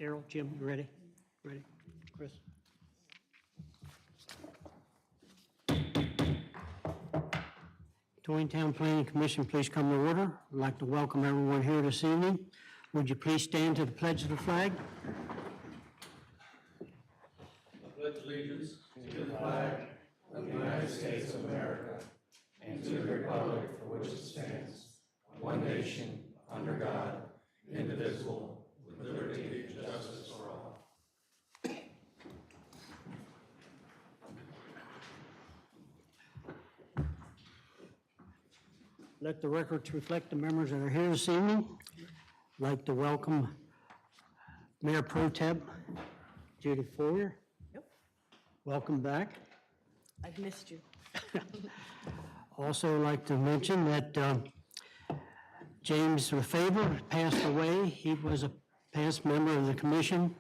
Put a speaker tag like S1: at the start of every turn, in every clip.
S1: Daryl, Jim, you ready? Ready? Chris? Taneytown Planning Commission, please come to order. I'd like to welcome everyone here this evening. Would you please stand to the pledge of the flag?
S2: I pledge allegiance to the flag of the United States of America and to the republic for which it stands, one nation, under God, indivisible, with liberty and justice for all.
S1: Let the records reflect the members that are here this evening. I'd like to welcome Mayor Pro Tem Judy Foyer.
S3: Yep.
S1: Welcome back.
S3: I've missed you.
S1: Also like to mention that James Lefebvre passed away. He was a past member of the commission,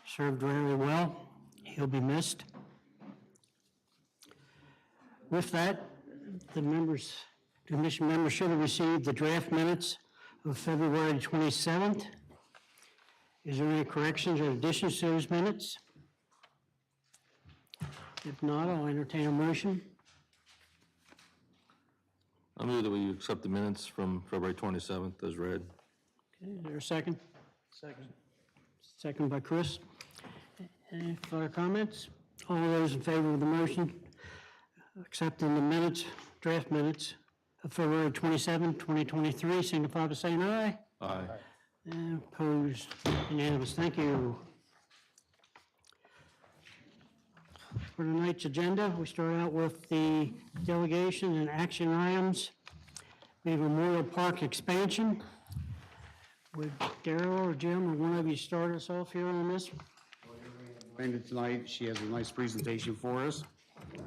S1: served very well. He'll be missed. With that, the commission members should have received the draft minutes of February 27th. Is there any corrections or additions to those minutes? If not, I'll entertain a motion.
S4: I move that we accept the minutes from February 27th as read.
S1: Okay, is there a second?
S3: Second.
S1: Second by Chris. Any further comments? All those in favor of the motion, accepting the minutes, draft minutes of February 27, 2023, signify by saying aye.
S4: Aye.
S1: And opposed, unanimous. Thank you. For tonight's agenda, we start out with the delegation and action items. We have Memorial Park expansion. Would Daryl or Jim or one of you start us off here on this?
S5: Brandon tonight, she has a nice presentation for us,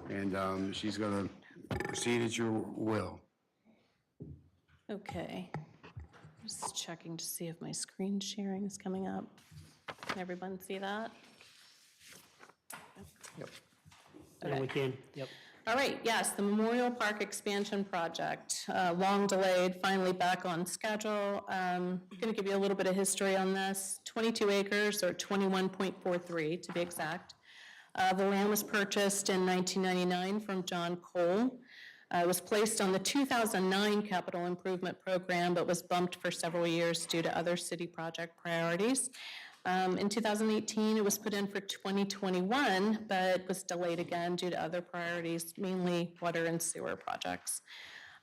S5: and she's going to proceed at your will.
S3: Okay. Just checking to see if my screen sharing is coming up. Can everyone see that?
S1: Yeah, we can. Yep.
S3: All right, yes, the Memorial Park expansion project, long delayed, finally back on schedule. I'm going to give you a little bit of history on this. 22 acres, or 21.43 to be exact. The land was purchased in 1999 from John Cole. It was placed on the 2009 capital improvement program, but was bumped for several years due to other city project priorities. In 2018, it was put in for 2021, but was delayed again due to other priorities, mainly water and sewer projects.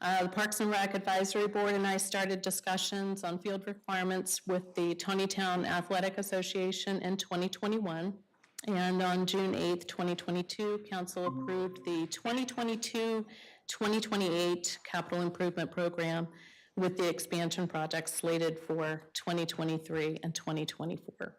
S3: The Parks and Rec Advisory Board and I started discussions on field requirements with the Taneytown Athletic Association in 2021. And on June 8th, 2022, Council approved the 2022-2028 capital improvement program with the expansion project slated for 2023 and 2024.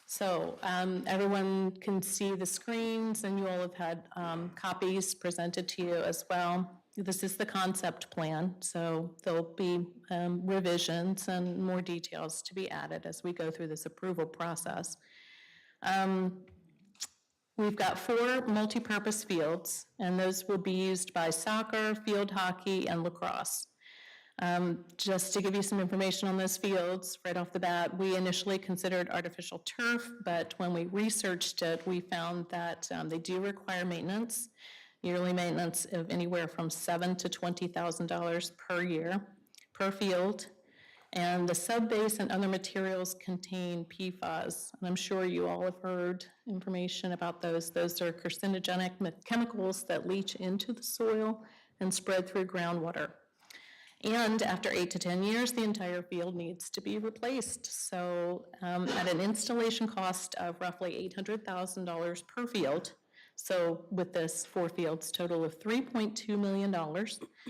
S3: So everyone can see the screens, and you all have had copies presented to you as well. This is the concept plan, so there'll be revisions and more details to be added as we go through this approval process. We've got 4 multi-purpose fields, and those will be used by soccer, field hockey, and lacrosse. Just to give you some information on those fields, right off the bat, we initially considered artificial turf, but when we researched it, we found that they do require maintenance, yearly maintenance of anywhere from $7,000 to $20,000 per year, per field. And the subbase and other materials contain PFAS, and I'm sure you all have heard information about those. Those are carcinogenic chemicals that leach into the soil and spread through groundwater. And after 8 to 10 years, the entire field needs to be replaced. So at an installation cost of roughly $800,000 per field, so with this 4 fields, total of $3.2 million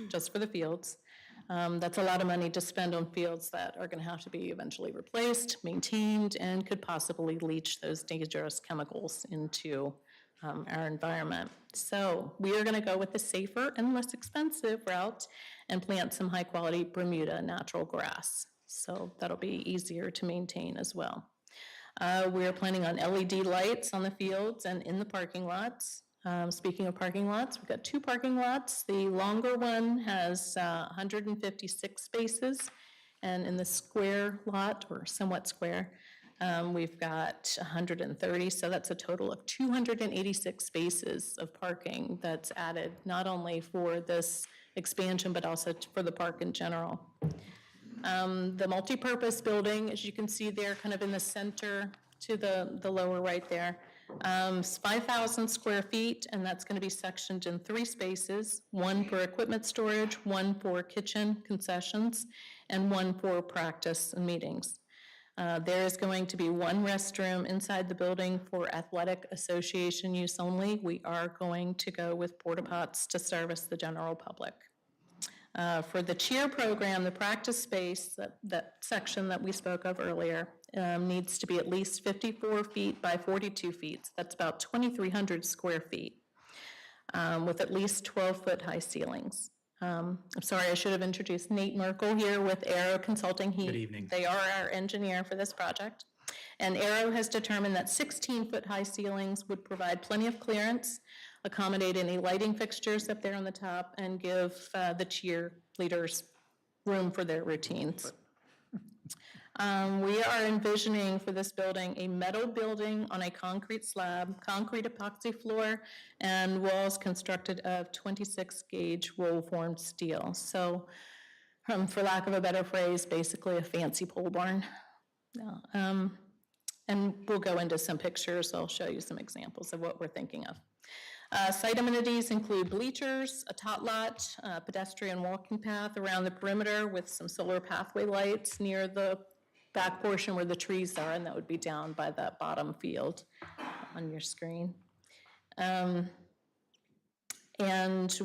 S3: just for the fields. That's a lot of money to spend on fields that are going to have to be eventually replaced, maintained, and could possibly leach those dangerous chemicals into our environment. So we are going to go with the safer and less expensive route and plant some high-quality Bermuda natural grass. So that'll be easier to maintain as well. We are planning on LED lights on the fields and in the parking lots. Speaking of parking lots, we've got 2 parking lots. The longer one has 156 spaces, and in the square lot, or somewhat square, We've got 130, so that's a total of 286 spaces of parking that's added, not only for this expansion, but also for the park in general. The multipurpose building, as you can see there, kind of in the center to the lower right there, is 5,000 square feet, and that's going to be sectioned in 3 spaces, 1 for equipment storage, 1 for kitchen concessions, and 1 for practice and meetings. There is going to be 1 restroom inside the building for athletic association use only. We are going to go with porta pots to service the general public. For the cheer program, the practice space, that section that we spoke of earlier, needs to be at least 54 feet by 42 feet. That's about 2,300 square feet, with at least 12-foot high ceilings. I'm sorry, I should have introduced Nate Merkel here with Aero Consulting.
S6: Good evening.
S3: They are our engineer for this project. And Aero has determined that 16-foot high ceilings would provide plenty of clearance, accommodate any lighting fixtures up there on the top, and give the cheerleaders room for their routines. We are envisioning for this building a metal building on a concrete slab, concrete epoxy floor, and walls constructed of 26-gauge roll-formed steel. So, for lack of a better phrase, basically a fancy pole barn. And we'll go into some pictures. I'll show you some examples of what we're thinking of. Site amenities include bleachers, a tot lot, a pedestrian walking path around the perimeter with some solar pathway lights near the back portion where the trees are, and that would be down by that bottom field on your screen. And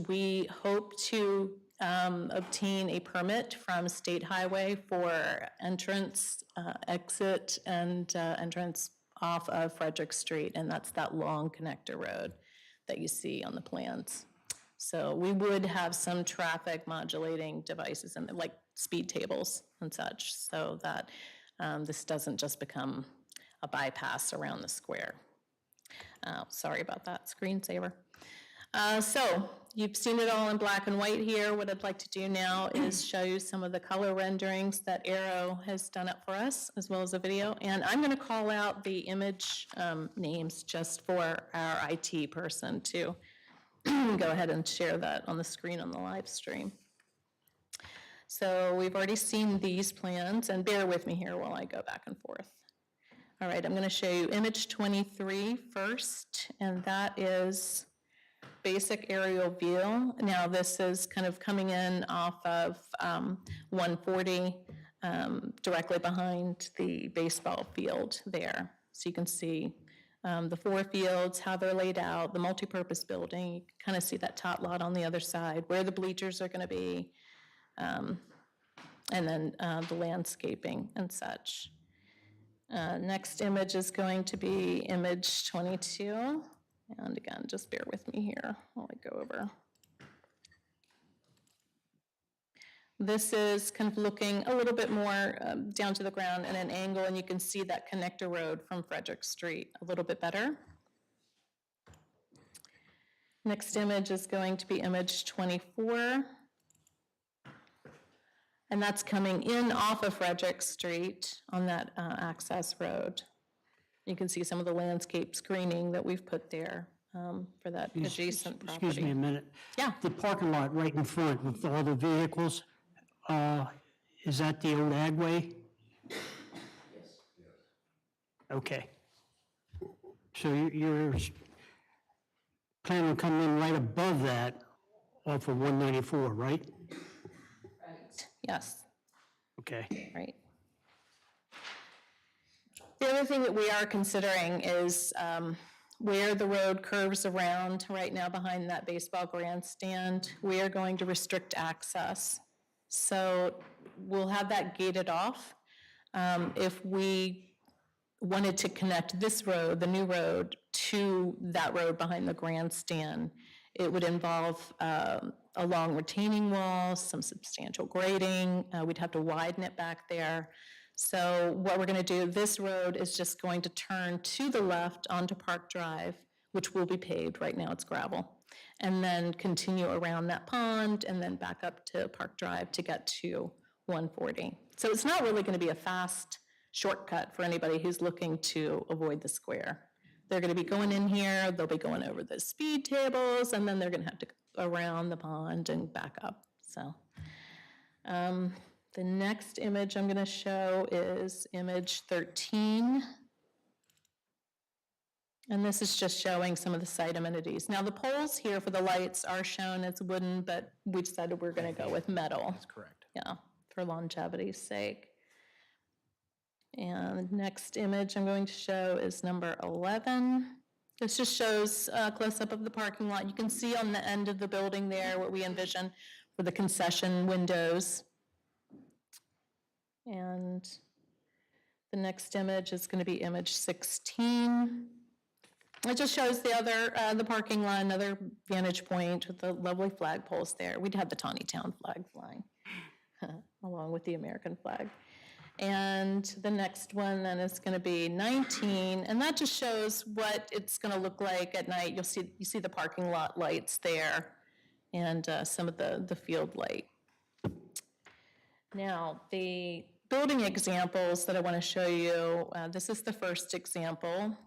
S3: we hope to obtain a permit from State Highway for entrance, exit, and entrance off of Frederick Street, and that's that long connector road that you see on the plans. So we would have some traffic modulating devices, and like speed tables and such, so that this doesn't just become a bypass around the square. Sorry about that, screensaver. So you've seen it all in black and white here. What I'd like to do now is show you some of the color renderings that Aero has done up for us, as well as a video. And I'm going to call out the image names just for our IT person to go ahead and share that on the screen on the live stream. So we've already seen these plans, and bear with me here while I go back and forth. All right, I'm going to show you image 23 first, and that is basic aerial view. Now this is kind of coming in off of 140, directly behind the baseball field there. So you can see the 4 fields, how they're laid out, the multipurpose building. You can kind of see that tot lot on the other side, where the bleachers are going to be, and then the landscaping and such. Next image is going to be image 22. And again, just bear with me here while I go over. This is kind of looking a little bit more down to the ground at an angle, and you can see that connector road from Frederick Street a little bit better. Next image is going to be image 24. And that's coming in off of Frederick Street on that access road. You can see some of the landscape screening that we've put there for that adjacent property.
S1: Excuse me a minute.
S3: Yeah.
S1: The parking lot right in front with all the vehicles, is that the old Agway? Yes. Okay. So you're planning on coming in right above that off of 194, right?
S3: Yes,
S1: Okay.
S3: right. The other thing that we are considering is where the road curves around right now behind that baseball grandstand, we are going to restrict access. So we'll have that gated off. If we wanted to connect this road, the new road, to that road behind the grandstand, it would involve a long retaining wall, some substantial grading. We'd have to widen it back there. So what we're going to do, this road is just going to turn to the left onto Park Drive, which will be paved. Right now it's gravel. And then continue around that pond and then back up to Park Drive to get to 140. So it's not really going to be a fast shortcut for anybody who's looking to avoid the square. They're going to be going in here, they'll be going over the speed tables, and then they're going to have to go around the pond and back up. So the next image I'm going to show is image 13. And this is just showing some of the site amenities. Now, the poles here for the lights are shown as wooden, but we decided we're going to go with metal.
S2: That's correct.
S3: Yeah, for longevity's sake. And the next image I'm going to show is number 11. This just shows a close-up of the parking lot. You can see on the end of the building there what we envision for the concession windows. And the next image is going to be image 16. It just shows the other, the parking lot, another vantage point with the lovely flagpoles there. We'd have the Taneytown flag flying along with the American flag. And the next one then is going to be 19, and that just shows what it's going to look like at night. You see the parking lot lights there, and some of the field light. Now, the building examples that I want to show you, this is the first example.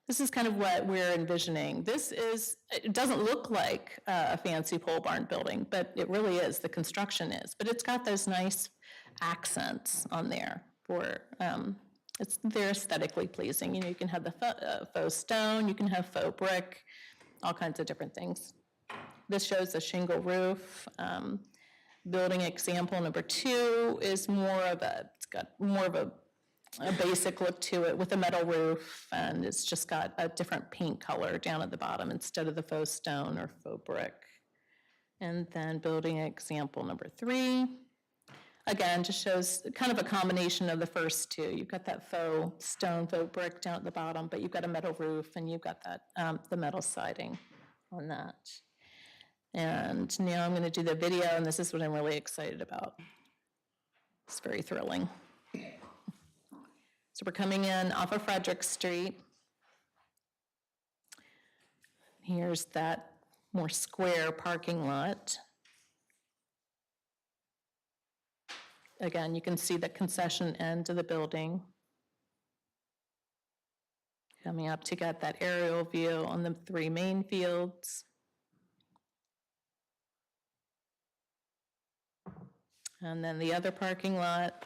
S3: This is kind of what we're envisioning. It doesn't look like a fancy pole barn building, but it really is, the construction is. But it's got those nice accents on there for, they're aesthetically pleasing. You know, you can have the faux stone, you can have faux brick, all kinds of different things. This shows a shingle roof. Building example number 2 is it's got more of a basic look to it with a metal roof, and it's just got a different paint color down at the bottom instead of the faux stone or faux brick. And then building example number 3, again, just shows kind of a combination of the first two. You've got that faux stone, faux brick down at the bottom, but you've got a metal roof and you've got that the metal siding on that. And now I'm going to do the video, and this is what I'm really excited about. It's very thrilling. So we're coming in off of Frederick Street. Here's that more square parking lot. Again, you can see the concession end of the building. Coming up to get that aerial view on the 3 main fields. And then the other parking lot.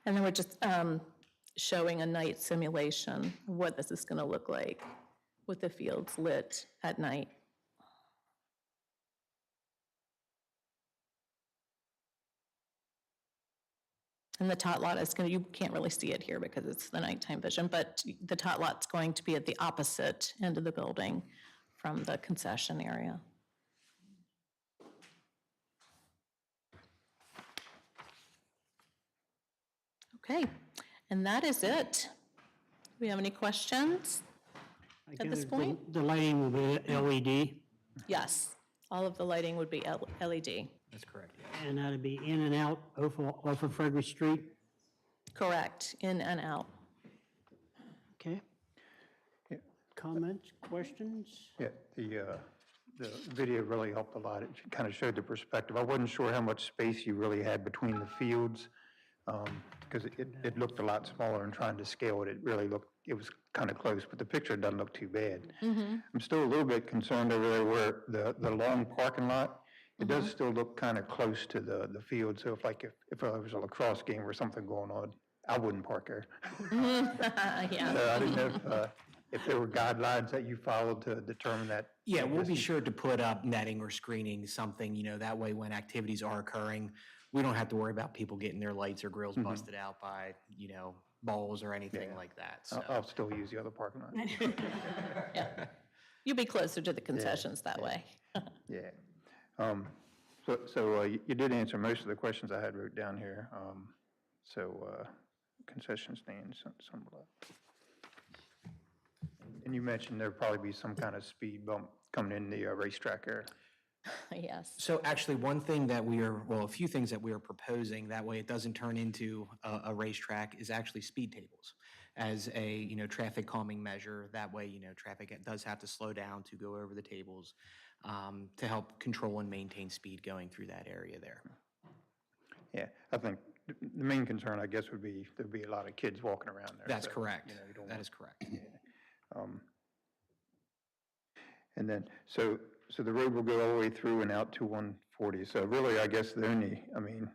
S3: And then we're just showing a night simulation of what this is going to look like with the fields lit at night. And the tot lot is you can't really see it here because it's the nighttime vision, but the tot lot's going to be at the opposite end of the building from the concession area. Okay, and that is it. Do we have any questions at this point?
S1: The lighting will be LED,
S3: Yes, all of the lighting would be LED.
S2: That's correct, yeah.
S1: and that'll be in and out off of Frederick Street.
S3: Correct, in and out.
S1: Okay.
S6: Yeah.
S1: Comments, questions?
S6: Yeah, the video really helped a lot. It kind of showed the perspective. I wasn't sure how much space you really had between the fields, because it looked a lot smaller, and trying to scale it, it was kind of close, but the picture doesn't look too bad. I'm still a little bit concerned over there where the long parking lot, it does still look kind of close to the field, so if there was a lacrosse game or something going on, I wouldn't park there.
S3: Yeah.
S6: So I didn't know if there were guidelines that you followed to determine that.
S2: Yeah, we'll be sure to put up netting or screening, something, that way when activities are occurring, we don't have to worry about people getting their lights or grills busted out by, balls or anything like that, so.
S6: I'll still use the other parking lot.
S3: Yeah. You'll be closer to the concessions that way.
S6: Yeah. So you did answer most of the questions I had wrote down here. Concession stands, some of that. And you mentioned there'd probably be some kind of speed bump coming in the racetrack area.
S3: Yes.
S2: So actually, a few things that we are proposing, that way it doesn't turn into a racetrack, is actually speed tables as a, traffic calming measure. That way, traffic does have to slow down to go over the tables to help control and maintain speed going through that area there.
S6: Yeah, I think the main concern, I guess, would be, there'd be a lot of kids walking around there.
S2: That's
S6: so,
S2: correct.
S6: you know, you don't
S2: That
S6: want-
S2: is correct.
S6: And then, so the road will go all the way through and out to 140. So really, I guess the only, I mean,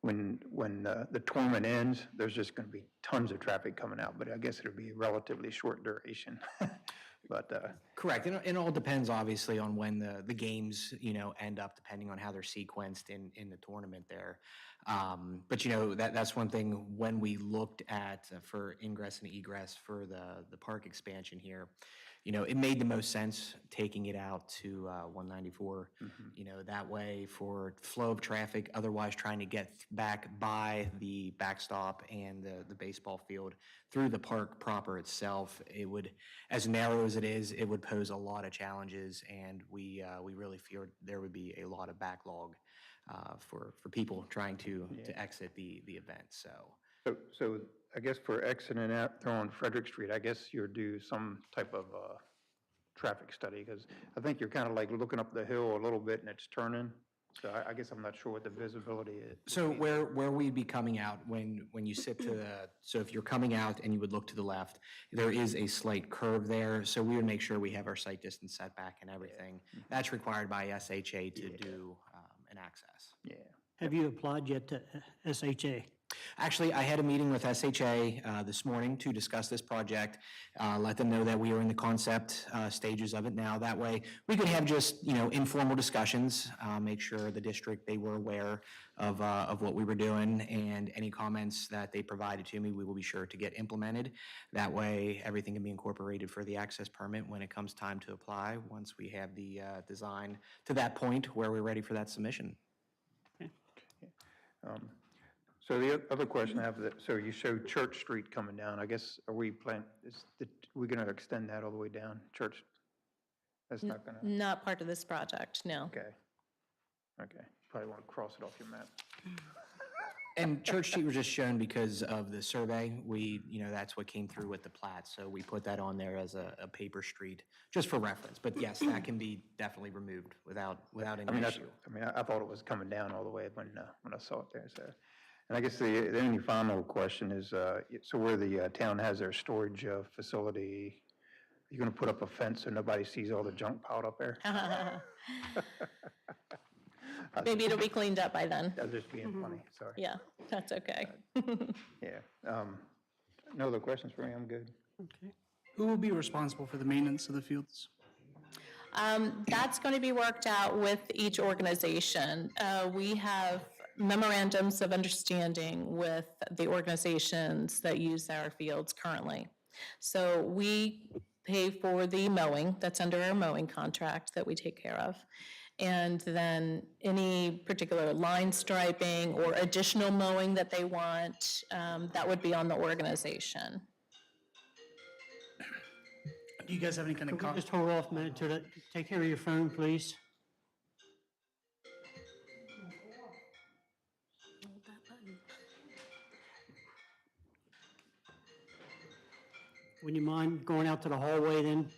S6: when the tournament ends, there's just going to be tons of traffic coming out, but I guess it'll be a relatively short duration. But,
S2: Correct. And it all depends, obviously, on when the games, end up, depending on how they're sequenced in the tournament there. But, that's one thing when we looked at for ingress and egress for the park expansion here, it made the most sense taking it out to 194. That way for flow of traffic, otherwise trying to get back by the backstop and the baseball field through the park proper itself, it would, as narrow as it is, it would pose a lot of challenges, and we really feared there would be a lot of backlog for people trying to exit the event.
S6: so I guess for exiting out there on Frederick Street, I guess you'll do some type of traffic study, because I think you're kind of like looking up the hill a little bit and it's turning. So I guess I'm not sure what the visibility is.
S2: So where we'd be coming out, when you sit to so if you're coming out and you would look to the left, there is a slight curve there. So we would make sure we have our sight distance setback and everything. That's required by SHA to do an access.
S6: Yeah.
S1: Have you applied yet to SHA?
S2: Actually, I had a meeting with SHA this morning to discuss this project, let them know that we are in the concept stages of it now. That way, we could have just, informal discussions, make sure the district, they were aware of what we were doing, and any comments that they provided to me, we will be sure to get implemented. That way, everything can be incorporated for the access permit when it comes time to apply, once we have the design to that point where we're ready for that submission.
S6: So the other question I have, so you showed Church Street coming down. I guess, are we we're going to extend that all the way down Church? That's not going to,
S3: Not part of this project, no.
S6: okay. Probably want to cross it off your map.
S2: And Church Street was just shown because of the survey. That's what came through with the plat, so we put that on there as a paper street, just for reference. But yes, that can be definitely removed without any issue.
S6: I thought it was coming down all the way when I saw it there, so. And I guess the only final question is, so where the town has their storage facility, you're going to put up a fence so nobody sees all the junk piled up there?
S3: Maybe it'll be cleaned up by then.
S6: I was just being funny, sorry.
S3: Yeah, that's okay.
S6: Yeah. No other questions for me? I'm good.
S1: Okay.
S7: Who will be responsible for the maintenance of the fields?
S3: That's going to be worked out with each organization. We have memorandums of understanding with the organizations that use our fields currently. So we pay for the mowing, that's under our mowing contract that we take care of. And then any particular line striping or additional mowing that they want, that would be on the organization.
S7: Do you guys have any kind of
S1: Could we just hold off a minute to take care of your phone, please? Would you mind going out to the hallway then?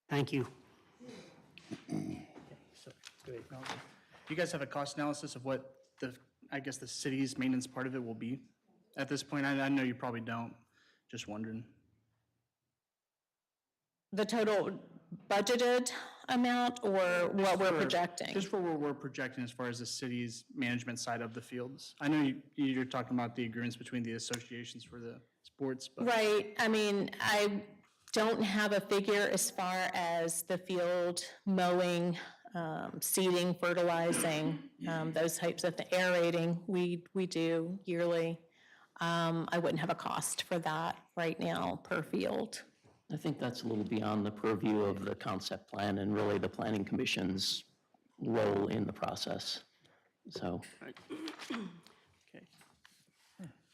S1: Thank you.
S7: Do you guys have a cost analysis of what the city's maintenance part of it will be at this point? I know you probably don't, just wondering.
S3: The total budgeted amount or what we're projecting?
S7: Just for what we're projecting as far as the city's management side of the fields. I know you're talking about the agreements between the associations for the sports, but.
S3: Right, I don't have a figure as far as the field mowing, seeding, fertilizing, those types of aerating, we do yearly. I wouldn't have a cost for that right now per field.
S8: I think that's a little beyond the purview of the concept plan and really the planning commission's role in the process. So,
S1: Okay.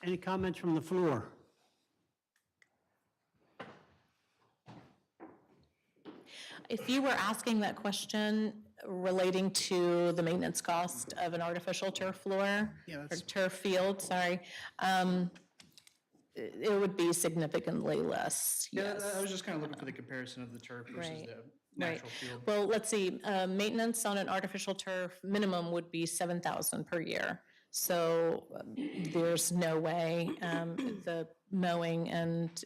S1: Any comments from the floor?
S3: If you were asking that question relating to the maintenance cost of an artificial turf floor,
S7: Yeah,
S3: or
S7: that's-
S3: turf field, sorry, it would be significantly less,
S7: Yeah,
S3: yes.
S7: I was just kind of looking for the comparison of the turf versus
S3: Right. Right.
S7: natural field.
S3: Well, let's see, maintenance on an artificial turf minimum would be 7,000 per year. So there's no way, the mowing and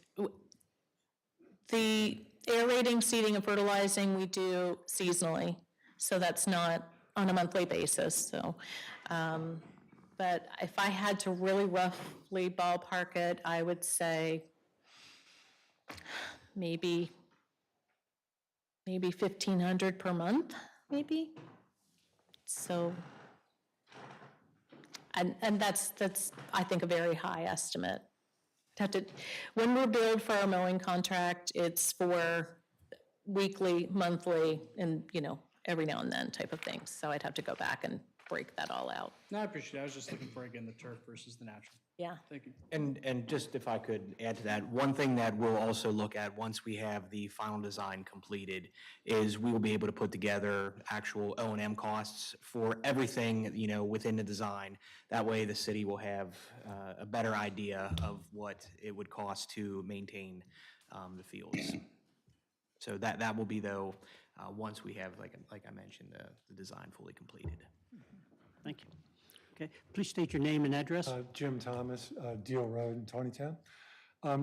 S3: the aerating, seeding, and fertilizing we do seasonally. So that's not on a monthly basis, so. But if I had to really roughly ballpark it, I would say maybe 1,500 per month, maybe. So, and that's, I think, a very high estimate. When we're billed for our mowing contract, it's for weekly, monthly, and, every now and then type of thing. So I'd have to go back and break that all out.
S7: No, I appreciate it. I was just looking for, again, the turf versus the natural.
S3: Yeah.
S7: Thank you.
S9: And just if I could add to that, one thing that we'll also look at once we have the final design completed is we will be able to put together actual O&M costs for everything, within the design. That way the city will have a better idea of what it would cost to maintain the fields. So that will be though, once we have, like I mentioned, the design fully completed.
S1: Thank you. Okay, please state your name and address.
S10: Jim Thomas, Deal Road in Taneytown.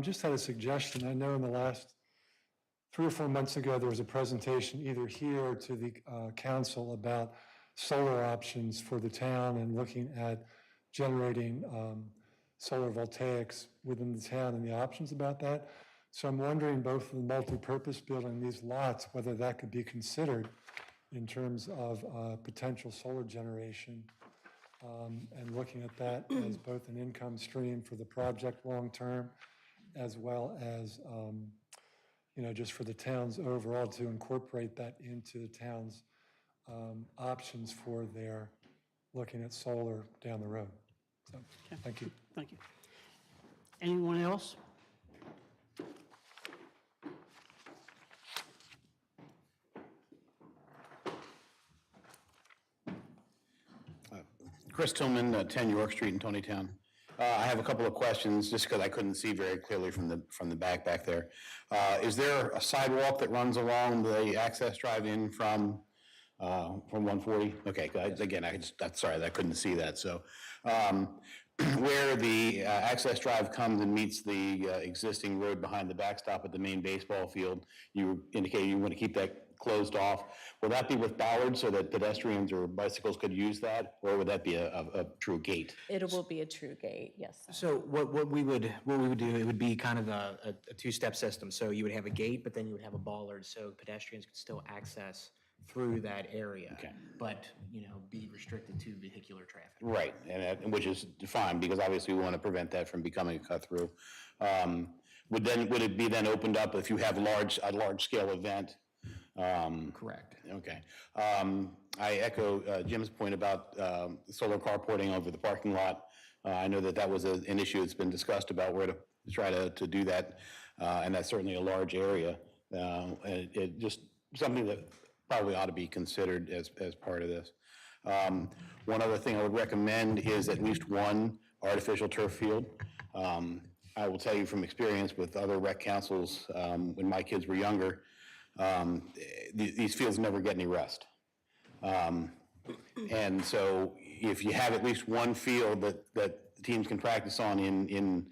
S10: Just had a suggestion. I know in the last 3 or 4 months ago, there was a presentation either here or to the council about solar options for the town and looking at generating solar voltaics within the town and the options about that. So I'm wondering, both the multi-purpose building, these lots, whether that could be considered in terms of potential solar generation, and looking at that as both an income stream for the project long-term, as well as, just for the towns overall, to incorporate that into the town's options for their looking at solar down the road. So, thank you.
S1: Thank you. Anyone else?
S5: Chris Tillman, 10 York Street in Taneytown. I have a couple of questions, just because I couldn't see very clearly from the back there. Is there a sidewalk that runs along the access drive-in from 140? Okay, again, sorry, I couldn't see that. So where the access drive comes and meets the existing road behind the backstop at the main baseball field, you indicated you want to keep that closed off. Will that be with bollards so that pedestrians or bicycles could use that, or would that be a true gate?
S3: It will be a true gate, yes.
S9: So what we would do, it would be kind of a two-step system. So you would have a gate, but then you would have a bollard, so pedestrians could still access through that area.
S5: Okay.
S9: But, be restricted to vehicular traffic.
S5: Right, and which is fine, because obviously we want to prevent that from becoming a cut-through. Would it be then opened up if you have a large-scale event?
S9: Correct.
S5: Okay. I echo Jim's point about solar carporting over the parking lot. I know that was an issue that's been discussed about where to try to do that, and that's certainly a large area. It just something that probably ought to be considered as part of this. One other thing I would recommend is at least one artificial turf field. I will tell you from experience with other rec councils, when my kids were younger, these fields never get any rest. And so if you have at least one field that teams can practice on in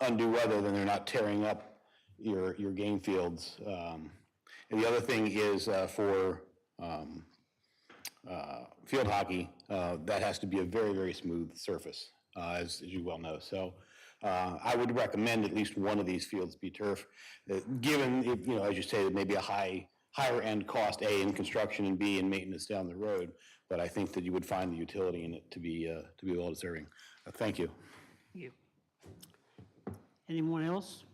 S5: undue weather, then they're not tearing up your game fields. And the other thing is for field hockey, that has to be a very, very smooth surface, as you well know. So I would recommend at least one of these fields be turf, given, as you say, maybe a higher end cost, A, in construction, and B, in maintenance down the road. But I think that you would find the utility in it to be well deserving. Thank you.
S1: Thank you. Anyone else?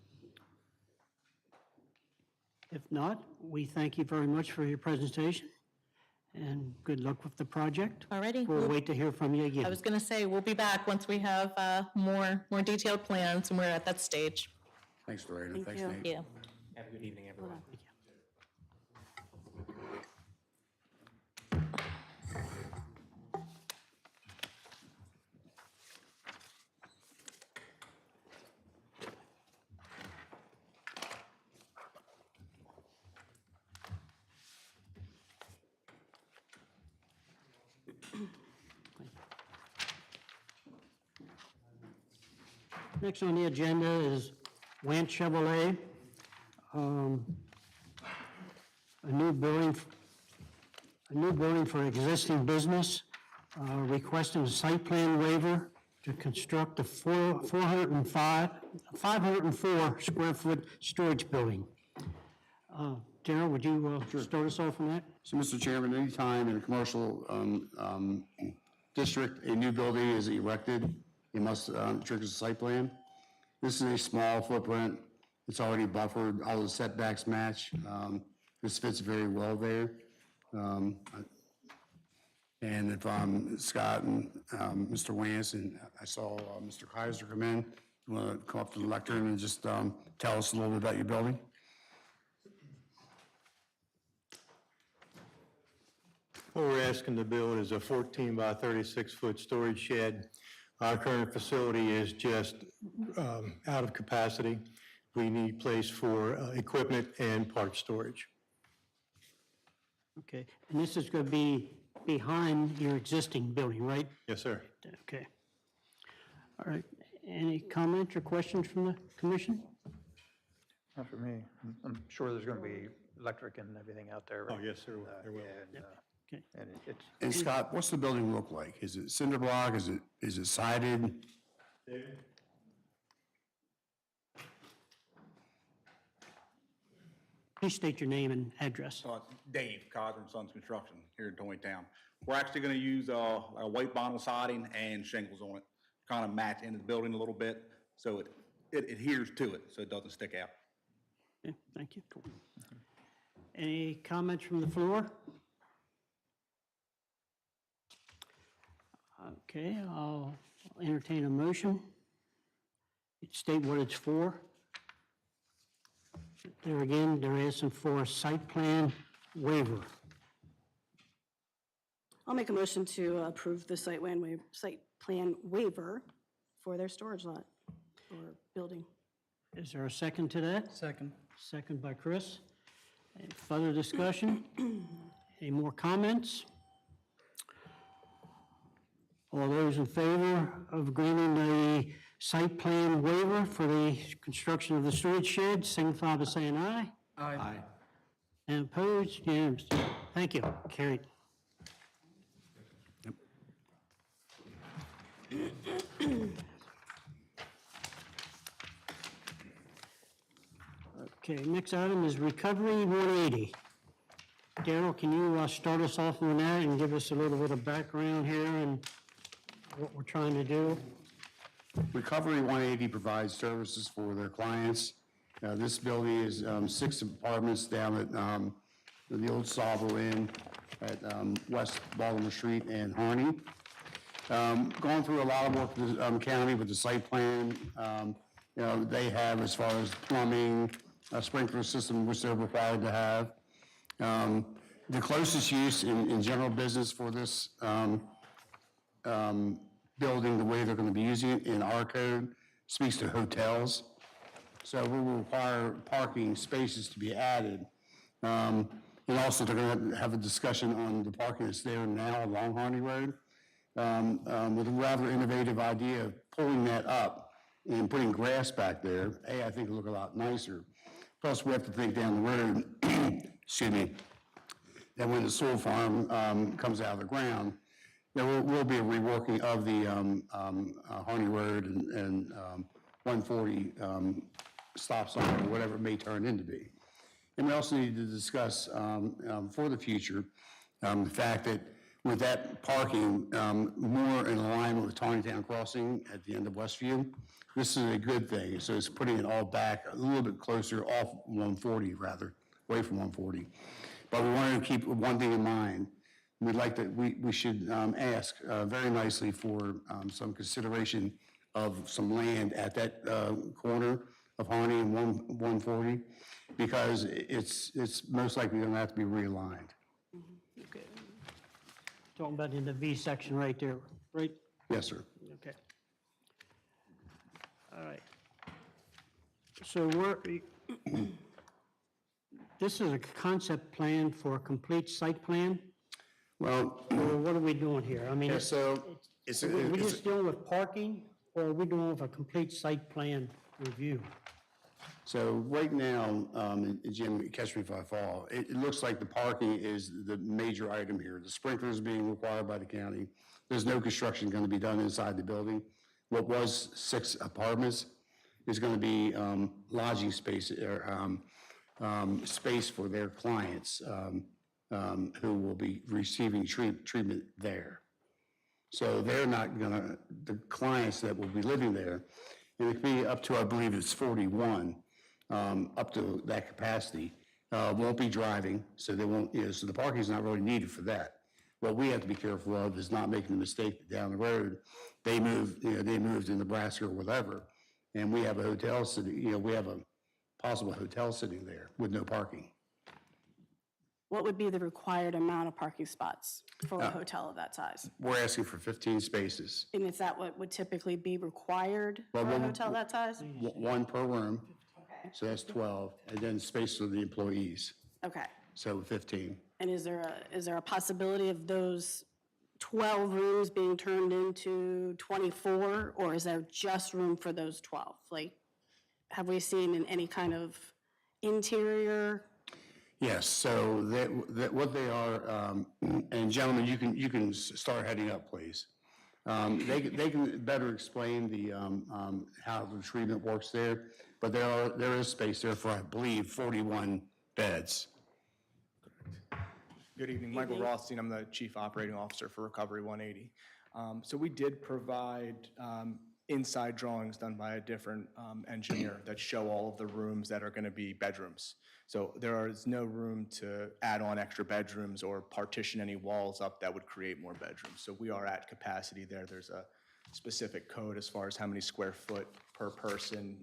S1: If not, we thank you very much for your presentation, and good luck with the project.
S3: All righty.
S1: We'll wait to hear from you again.
S3: I was going to say, we'll be back once we have more detailed plans, and we're at that stage.
S5: Thanks, Lorena. Thanks,
S1: you.
S5: Nate.
S3: Yeah.
S9: Have a good evening, everyone.
S1: Next on the agenda is Wance Chevrolet. A new building for existing business, requesting a site plan waiver to construct a 504 square foot storage building. Darrell, would you start us off on that?
S5: So, Mr. Chairman, anytime in a commercial district, a new building is erected, it must trigger a site plan. This is a small footprint. It's already buffered. All the setbacks match. This fits very well there. And if Scott and Mr. Wance and I saw Mr. Kaiser come in, you want to come up to the lectern and just tell us a little bit about your building?
S11: What we're asking to build is a 14 by 36-foot storage shed. Our current facility is just out of capacity. We need place for equipment and parts storage.
S1: Okay, and this is going to be behind your existing building, right?
S11: Yes, sir.
S1: Okay. All right, any comments or questions from the commission?
S6: Not for me. I'm sure there's going to be electric and everything out there, right?
S11: Oh, yes, sir, there will.
S1: Okay.
S6: And it's,
S5: And Scott, what's the building look like? Is it cinder block? Is it sided?
S1: Please state your name and address.
S12: Dave, Kaiser and Sons Construction here in Taneytown. We're actually going to use a white vinyl siding and shingles on it, kind of match into the building a little bit, so it adheres to it, so it doesn't stick out.
S1: Okay, thank you. Any comments from the floor? Okay, I'll entertain a motion. State what it's for. There again, they're asking for a site plan waiver.
S13: I'll make a motion to approve the site plan waiver for their storage lot or building.
S1: Is there a second to that?
S7: Second.
S1: Second by Chris. Any further discussion? Any more comments? All those in favor of granting the site plan waiver for the construction of the storage shed, signify by saying aye.
S7: Aye.
S1: And opposed? Unanimous. Thank you. Carried. Okay, next item is Recovery 180. Darrell, can you start us off on that and give us a little bit of background here and what we're trying to do?
S5: Recovery 180 provides services for their clients. This building is 6 apartments down at the old Sawville Inn at West Baltimore Street and Harney. Going through a lot of work with the county with the site plan. They have as far as plumbing, a sprinkler system, which they're required to have. The closest use in general business for this building, the way they're going to be using it in our code, speaks to hotels. So we will require parking spaces to be added. And also, they're going to have a discussion on the parking that's there now along Harney Road, with a rather innovative idea of pulling that up and putting grass back there. I think it'll look a lot nicer. Plus, we have to think down the road, excuse me, that when the soil farm comes out of the ground, there will be a reworking of the Harney Road and 140 stop sign, or whatever it may turn into be. And we also need to discuss for the future the fact that with that parking more in alignment with Taneytown Crossing at the end of Westview, this is a good thing. So it's putting it all back a little bit closer off 140, rather, away from 140. But we wanted to keep one thing in mind. We'd like to, we should ask very nicely for some consideration of some land at that corner of Harney and 140, because it's most likely going to have to be realigned.
S1: Okay. Talking about in the V section right there, right?
S5: Yes, sir.
S1: Okay. All right. So this is a concept plan for a complete site plan?
S5: Well,
S1: Or what are we doing here? I mean,
S5: yeah, so it's
S1: we just dealing with parking, or are we doing with a complete site plan review?
S5: So right now, and Jim, catch me if I fall, it looks like the parking is the major item here. The sprinklers being required by the county. There's no construction going to be done inside the building. What was 6 apartments is going to be lodging space, or space for their clients who will be receiving treatment there. So they're not going to, the clients that will be living there, and it can be up to, I believe it's 41, up to that capacity, won't be driving, so they won't, so the parking's not really needed for that. What we have to be careful of is not making the mistake that down the road, they moved to Nebraska or whatever, and we have a hotel sitting, we have a possible hotel sitting there with no parking.
S13: What would be the required amount of parking spots for a hotel of that size?
S5: We're asking for 15 spaces,
S13: And is that what would typically be required for a hotel that size?
S5: 1 per room, so that's 12, and then space for the employees,
S13: Okay.
S5: so 15.
S13: And is there a possibility of those 12 rooms being turned into 24, or is there just room for those 12? Like, have we seen in any kind of interior?
S5: Yes, so what they are, and gentlemen, you can start heading up, please. They can better explain the, how the treatment works there, but there is space there for, I believe, 41 beds.
S7: Good evening, Michael Rothstein, I'm the Chief Operating Officer for Recovery 180. So we did provide inside drawings done by a different engineer that show all of the rooms that are going to be bedrooms. So there is no room to add on extra bedrooms or partition any walls up that would create more bedrooms. So we are at capacity there. There's a specific code as far as how many square foot per person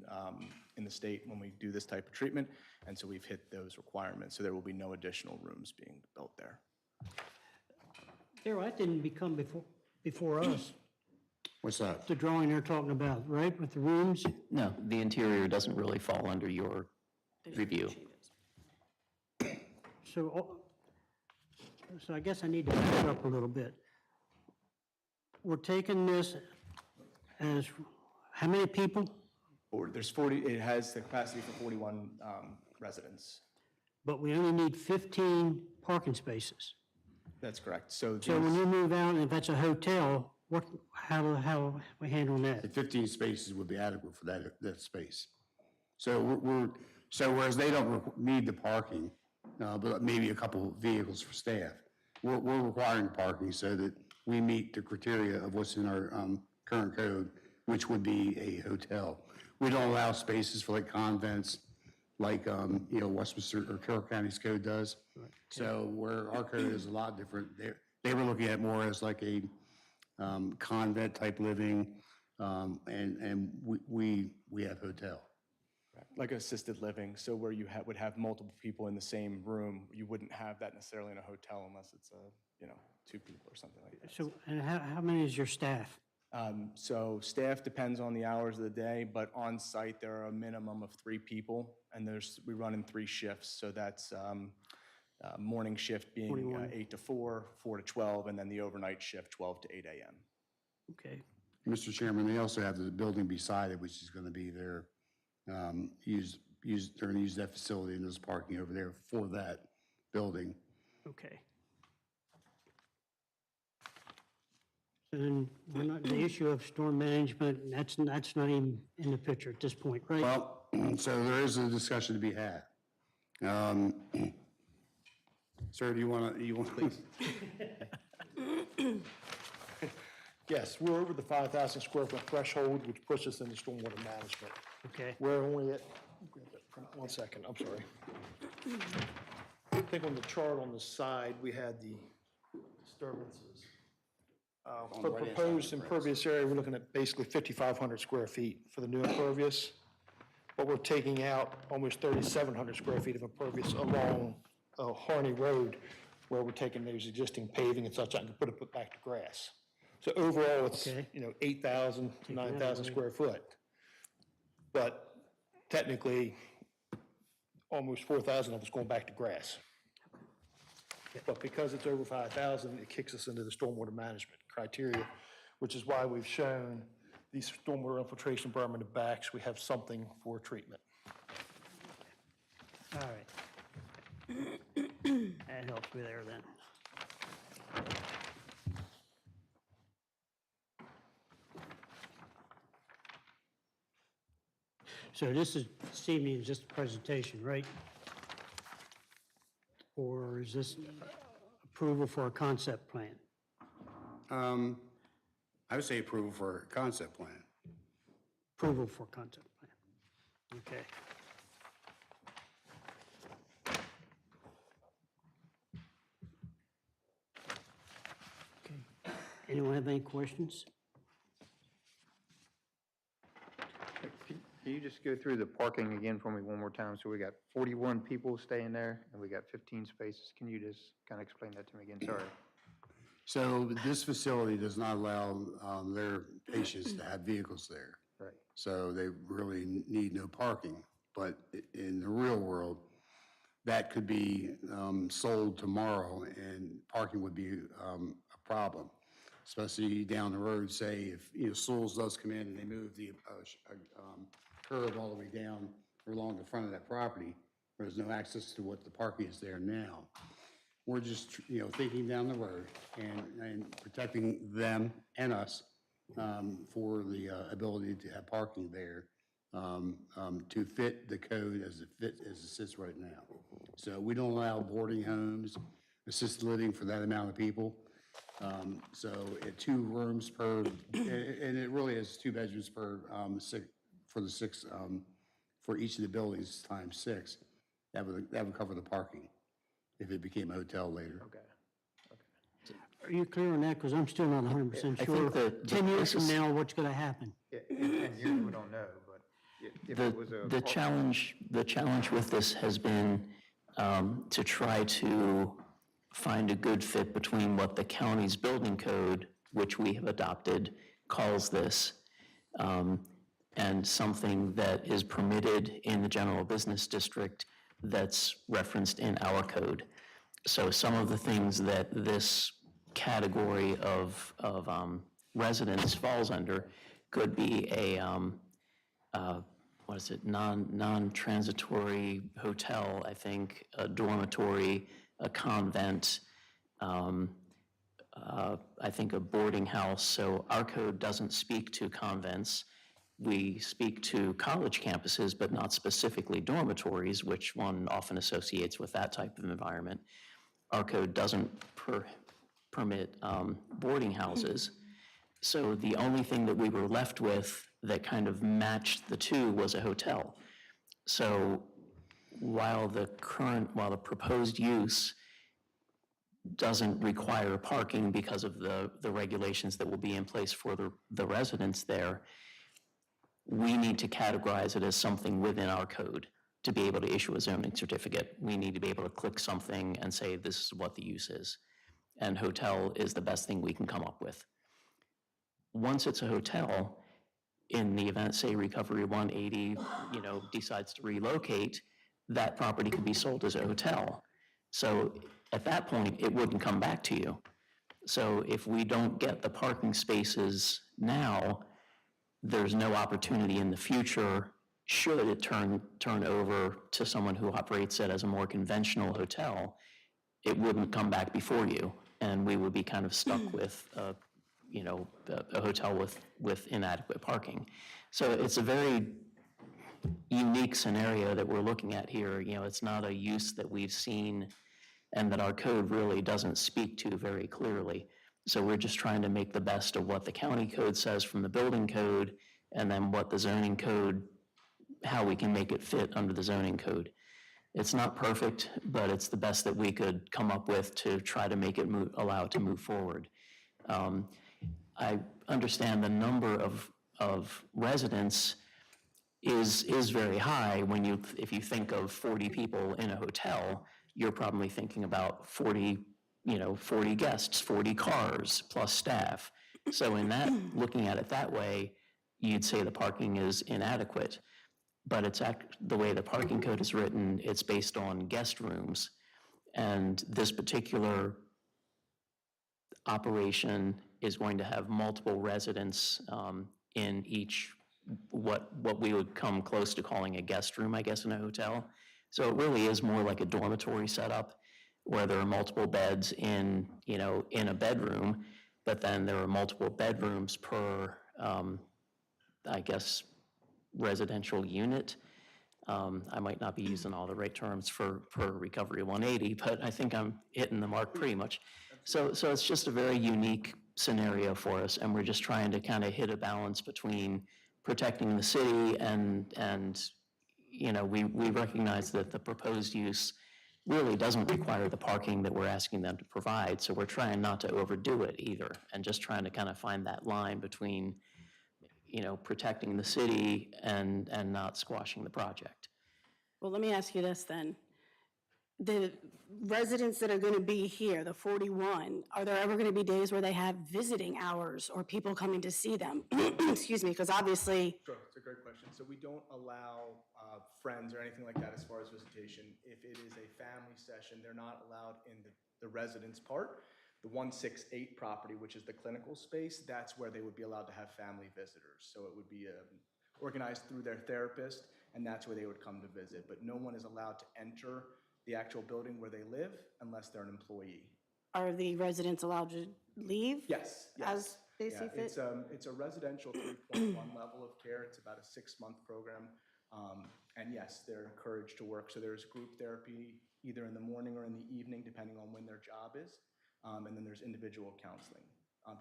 S7: in the state when we do this type of treatment. And so we've hit those requirements. So there will be no additional rooms being built there.
S1: Daryl, that didn't become before us,
S5: What's that?
S1: the drawing they're talking about, right, with the rooms?
S8: No, the interior doesn't really fall under your review.
S1: So I guess I need to back up a little bit. We're taking this as, how many people?
S7: Or there's 40, it has the capacity for 41 residents.
S1: But we only need 15 parking spaces.
S7: That's correct. So
S1: So when
S7: these-
S1: you move out, if that's a hotel, how we handling
S5: The
S1: that?
S5: 15 spaces would be adequate for that space. So so whereas they don't need the parking, but maybe a couple of vehicles for staff, we're requiring parking so that we meet the criteria of what's in our current code, which would be a hotel. We don't allow spaces for like convents, like, Westminster or Carroll County's code does. So where our code is a lot different, they were looking at more as like a convent type living, and we have hotel.
S7: like assisted living, so where you would have multiple people in the same room, you wouldn't have that necessarily in a hotel unless it's a, 2 people or something like that.
S1: So, and how many is your staff?
S7: So staff depends on the hours of the day, but on site, there are a minimum of 3 people, and we run in 3 shifts, so that's morning shift being
S1: 41.
S7: 8 to 4, 4 to 12, and then the overnight shift, 12 to 8 a.m.
S1: Okay.
S5: Mr. Chairman, they also have the building beside it, which is going to be their, they're going to use that facility and there's parking over there for that building.
S1: Okay. And we're not, the issue of storm management, that's not even in the picture at this point, right?
S5: Well, so there is a discussion to be had. Sir, do you want to?
S14: Yes, we're over the 5,000 square foot threshold, which puts us into stormwater management.
S1: Okay.
S14: We're only at, one second, I'm sorry. I think on the chart on the side, we had the disturbances. For proposed impervious area, we're looking at basically 5,500 square feet for the new impervious. But we're taking out almost 3,700 square feet of impervious along Harney Road, where we're taking those existing paving and such and put it back to grass. So overall, it's,
S1: Okay.
S14: 8,000 to 9,000 square foot. But technically, almost 4,000 of it's going back to grass. But because it's over 5,000, it kicks us into the stormwater management criteria, which is why we've shown the stormwater infiltration berm in the back, so we have something for treatment.
S1: All right. That helps me there then. So this evening is just a presentation, right? Or is this approval for a concept plan?
S5: I would say approval for a concept plan.
S1: Approval for concept plan. Okay. Anyone have any questions?
S6: Can you just go through the parking again for me one more time? So we got 41 people staying there, and we got 15 spaces. Can you just kind of explain that to me again? Sorry.
S5: So this facility does not allow their patients to have vehicles there.
S6: Right.
S5: So they really need no parking. But in the real world, that could be sold tomorrow and parking would be a problem. Especially down the road, say if Souls does come in and they move the curb all the way down or along the front of that property, there's no access to what the parking is there now. We're just, thinking down the road and protecting them and us for the ability to have parking there to fit the code as it sits right now. So we don't allow boarding homes, assisted living for that amount of people. So at 2 rooms per, and it really is 2 bedrooms per for the 6 for each of the buildings times 6. That would cover the parking if it became a hotel later.
S6: Okay.
S1: Are you clear on that? Because I'm still not 100%
S8: I
S1: sure.
S8: think that
S1: 10 years from
S8: this is-
S1: now, what's going to happen?
S6: Yeah, in 10 years, we don't know, but if it was a.
S8: The challenge with this has been to try to find a good fit between what the county's building code, which we have adopted, calls this, and something that is permitted in the general business district that's referenced in our code. So some of the things that this category of residence falls under could be a, non-transitory hotel, I think, a dormitory, a convent, I think a boarding house. So our code doesn't speak to convents. We speak to college campuses, but not specifically dormitories, which one often associates with that type of environment. Our code doesn't permit boarding houses. So the only thing that we were left with that kind of matched the two was a hotel. So while the proposed use doesn't require parking because of the regulations that will be in place for the residents there, we need to categorize it as something within our code to be able to issue a zoning certificate. We need to be able to click something and say this is what the use is. And hotel is the best thing we can come up with. Once it's a hotel, in the event, say, Recovery 180, decides to relocate, that property could be sold as a hotel. So at that point, it wouldn't come back to you. So if we don't get the parking spaces now, there's no opportunity in the future, should it turn over to someone who operates it as a more conventional hotel, it wouldn't come back before you, and we would be kind of stuck with a hotel with inadequate parking. So it's a very unique scenario that we're looking at here. It's not a use that we've seen and that our code really doesn't speak to very clearly. So we're just trying to make the best of what the county code says from the building code, and then what the zoning code, how we can make it fit under the zoning code. It's not perfect, but it's the best that we could come up with to try to make it allow it to move forward. I understand the number of residents is very high. If you think of 40 people in a hotel, you're probably thinking about 40 guests, 40 cars plus staff. So in that, looking at it that way, you'd say the parking is inadequate. But it's the way the parking code is written, it's based on guest rooms. And this particular operation is going to have multiple residents in each, what we would come close to calling a guest room, I guess, in a hotel. So it really is more like a dormitory setup where there are multiple beds in, in a bedroom, but then there are multiple bedrooms per, I guess, residential unit. I might not be using all the right terms for Recovery 180, but I think I'm hitting the mark pretty much. So it's just a very unique scenario for us, and we're just trying to kind of hit a balance between protecting the city and we recognize that the proposed use really doesn't require the parking that we're asking them to provide, so we're trying not to overdo it either, and just trying to kind of find that line between protecting the city and not squashing the project.
S13: Well, let me ask you this then. The residents that are going to be here, the 41, are there ever going to be days where they have visiting hours or people coming to see them? Excuse me, because obviously.
S7: Sure, it's a great question. So we don't allow friends or anything like that as far as visitation. If it is a family session, they're not allowed in the residence part. The 168 property, which is the clinical space, that's where they would be allowed to have family visitors. So it would be organized through their therapist, and that's where they would come to visit. But no one is allowed to enter the actual building where they live unless they're an employee.
S13: Are the residents allowed to leave?
S7: Yes.
S13: As they see fit?
S7: It's a residential 3.1 level of care. It's about a 6-month program. And yes, they're encouraged to work. So there's group therapy either in the morning or in the evening, depending on when their job is. And then there's individual counseling.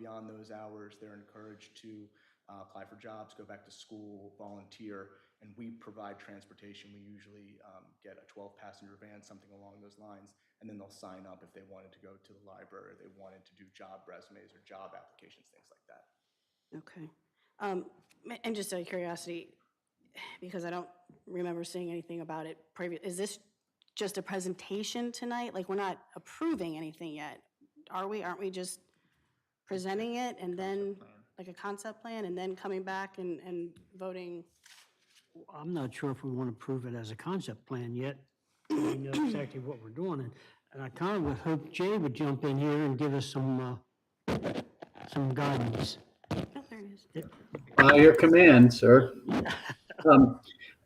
S7: Beyond those hours, they're encouraged to apply for jobs, go back to school, volunteer, and we provide transportation. We usually get a 12-passenger van, something along those lines, and then they'll sign up if they wanted to go to the library, or they wanted to do job resumes or job applications, things like that.
S13: Okay. And just out of curiosity, because I don't remember seeing anything about it previous, is this just a presentation tonight? Like, we're not approving anything yet, are we? Aren't we just presenting it and then, like a concept plan, and then coming back and voting?
S1: I'm not sure if we want to prove it as a concept plan yet. We know exactly what we're doing, and I kind of would hope Jay would jump in here and give us some guidance.
S13: Oh, there it is.
S15: Your command, sir.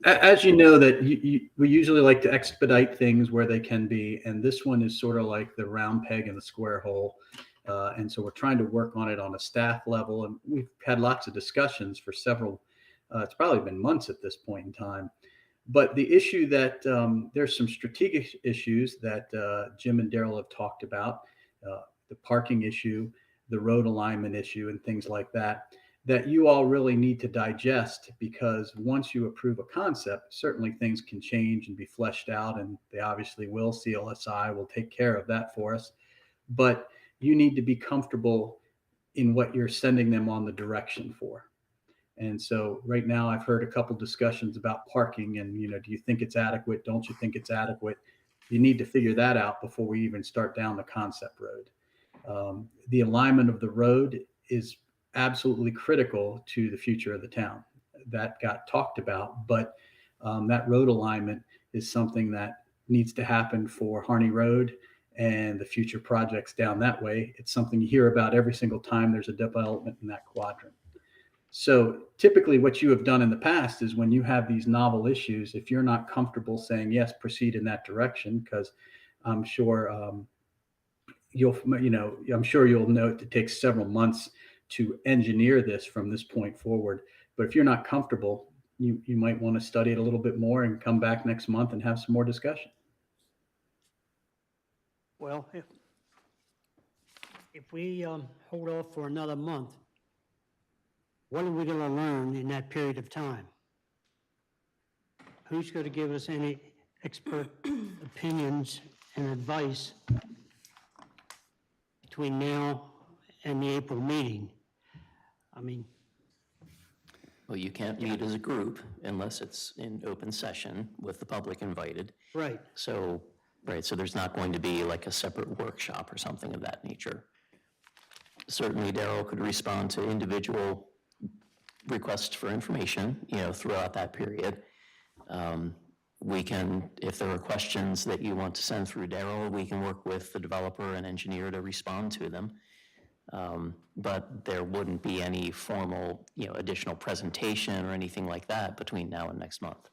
S15: As you know, that we usually like to expedite things where they can be, and this one is sort of like the round peg in the square hole. And so we're trying to work on it on a staff level, and we've had lots of discussions for several, it's probably been months at this point in time. But the issue that there's some strategic issues that Jim and Daryl have talked about, the parking issue, the road alignment issue, and things like that, that you all really need to digest, because once you approve a concept, certainly things can change and be fleshed out, and they obviously will. CLSI will take care of that for us. But you need to be comfortable in what you're sending them on the direction for. And so right now I've heard a couple discussions about parking and, do you think it's adequate? Don't you think it's adequate? You need to figure that out before we even start down the concept road. The alignment of the road is absolutely critical to the future of the town. That got talked about, but that road alignment is something that needs to happen for Harney Road and the future projects down that way. It's something you hear about every single time there's a development in that quadrant. So typically what you have done in the past is when you have these novel issues, if you're not comfortable saying, yes, proceed in that direction, because I'm sure I'm sure you'll note it takes several months to engineer this from this point forward. But if you're not comfortable, you might want to study it a little bit more and come back next month and have some more discussion.
S1: Well, if we hold off for another month, what are we going to learn in that period of time? Who's going to give us any expert opinions and advice between now and the April meeting? I mean,
S8: Well, you can't meet as a group unless it's in open session with the public invited.
S1: right.
S8: So there's not going to be like a separate workshop or something of that nature. Certainly Daryl could respond to individual requests for information, throughout that period. We can, if there are questions that you want to send through Daryl, we can work with the developer and engineer to respond to them. But there wouldn't be any formal, additional presentation or anything like that between now and next month.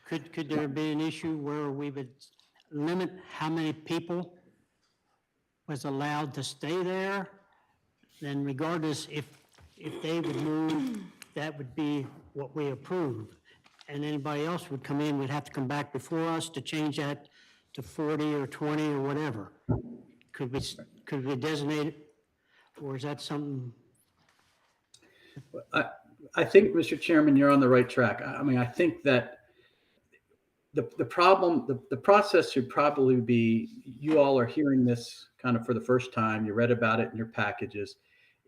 S1: Could there be an issue where we would limit how many people was allowed to stay there? Then regardless, if they would move, that would be what we approve. And anybody else would come in, would have to come back before us to change that to 40 or 20 or whatever. Could we designate it, or is that something?
S15: I think, Mr. Chairman, you're on the right track. I mean, I think that the problem, the process should probably be, you all are hearing this kind of for the first time. You read about it in your packages.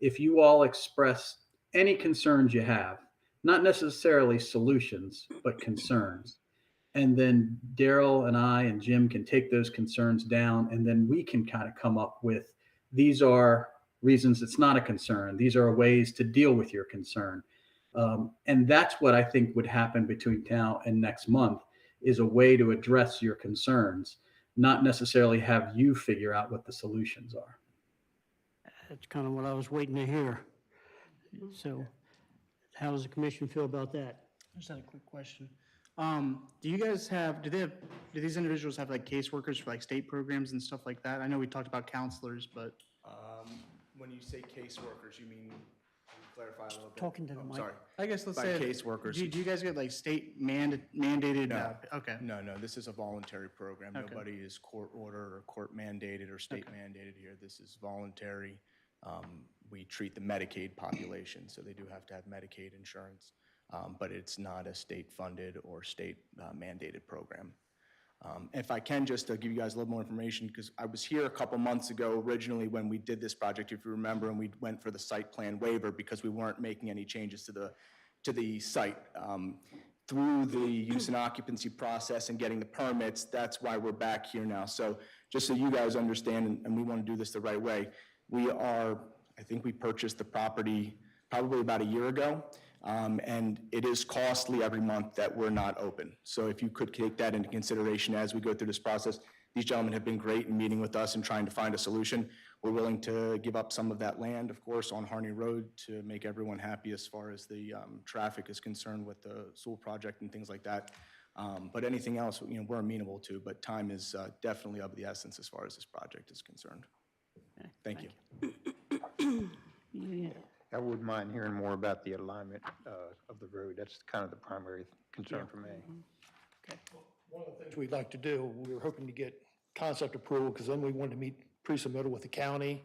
S15: If you all express any concerns you have, not necessarily solutions, but concerns, and then Daryl and I and Jim can take those concerns down, and then we can kind of come up with, these are reasons it's not a concern. These are ways to deal with your concern. And that's what I think would happen between now and next month, is a way to address your concerns, not necessarily have you figure out what the solutions are.
S1: That's kind of what I was waiting to hear. So how does the commission feel about that?
S7: I just had a quick question. Do you guys have, do these individuals have like caseworkers for like state programs and stuff like that? I know we talked about counselors, but. When you say caseworkers, you mean, clarify a little bit?
S1: Talking to the mic.
S7: Sorry. I guess let's say. By caseworkers.
S3: Mm-hmm.
S7: Do you guys get like state mandated? No. Okay. No, this is a voluntary program.
S3: Okay.
S7: Nobody is court ordered or court mandated or state mandated here. This is voluntary. We treat the Medicaid population, so they do have to have Medicaid insurance, but it's not a state-funded or state mandated program. If I can, just to give you guys a little more information, because I was here a couple months ago originally when we did this project, if you remember, and we went for the site plan waiver because we weren't making any changes to the site. Through the use and occupancy process and getting the permits, that's why we're back here now. So just so you guys understand, and we want to do this the right way, I think we purchased the property probably about a year ago. And it is costly every month that we're not open. So if you could take that into consideration as we go through this process, these gentlemen have been great in meeting with us and trying to find a solution. We're willing to give up some of that land, of course, on Harney Road to make everyone happy as far as the traffic is concerned with the Sewell project and things like that. But anything else, we're amenable to, but time is definitely of the essence as far as this project is concerned. Thank you.
S6: I wouldn't mind hearing more about the alignment of the road. That's kind of the primary concern for me.
S14: One of the things we'd like to do, we were hoping to get concept approval, because then we wanted to meet pre-submittal with the county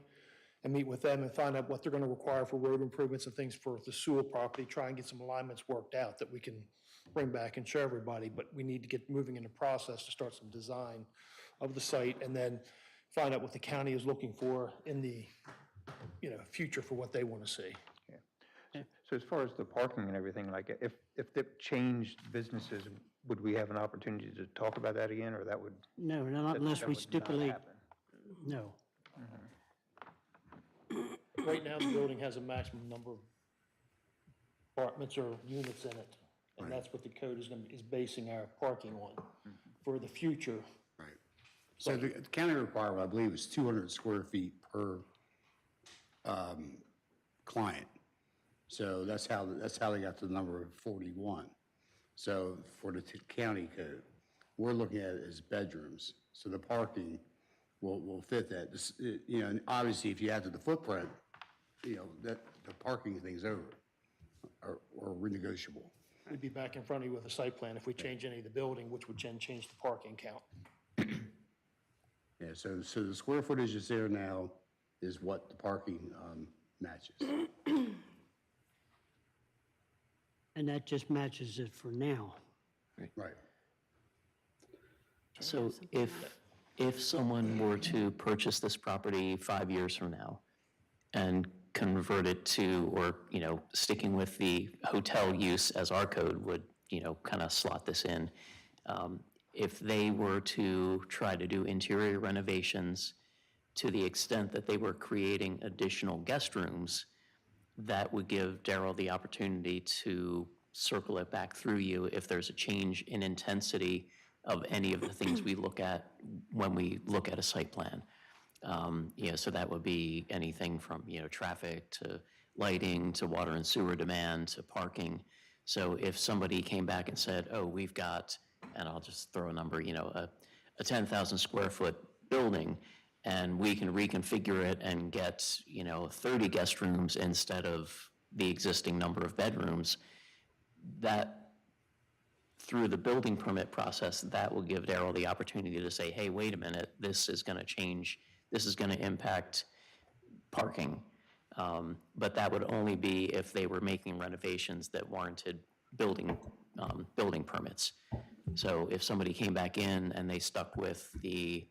S14: and meet with them and find out what they're going to require for road improvements and things for the Sewell property, try and get some alignments worked out that we can bring back and show everybody. But we need to get moving in the process to start some design of the site, and then find out what the county is looking for in the future for what they want to see.
S6: So as far as the parking and everything, like if they've changed businesses, would we have an opportunity to talk about that again, or that would?
S1: No, not unless
S6: that
S1: we
S6: would not
S1: stipulate,
S6: happen?
S1: no.
S14: Right now, the building has a maximum number of apartments or units in it, and that's what the code is basing our parking on for the future.
S16: Right. So the county requirement, I believe, is 200 square feet per client. So that's how they got to the number of 41. So for the county code, we're looking at it as bedrooms. So the parking will fit that. And obviously, if you add to the footprint, that the parking thing's over or renegotiable.
S14: We'd be back in front of you with a site plan if we change any of the building, which would then change the parking count.
S16: Yeah. So the square footage is there now is what the parking matches.
S1: And that just matches it for now.
S16: Right.
S8: So if someone were to purchase this property 5 years from now and convert it to, or, sticking with the hotel use as our code would, kind of slot this in, if they were to try to do interior renovations to the extent that they were creating additional guest rooms, that would give Daryl the opportunity to circle it back through you if there's a change in intensity of any of the things we look at when we look at a site plan. So that would be anything from, traffic to lighting to water and sewer demand to parking. So if somebody came back and said, oh, we've got, and I'll just throw a number, a 10,000 square foot building, and we can reconfigure it and get, 30 guest rooms instead of the existing number of bedrooms, that through the building permit process, that will give Daryl the opportunity to say, hey, wait a minute, this is going to change, this is going to impact parking. But that would only be if they were making renovations that warranted building permits. So if somebody came back in and they stuck with the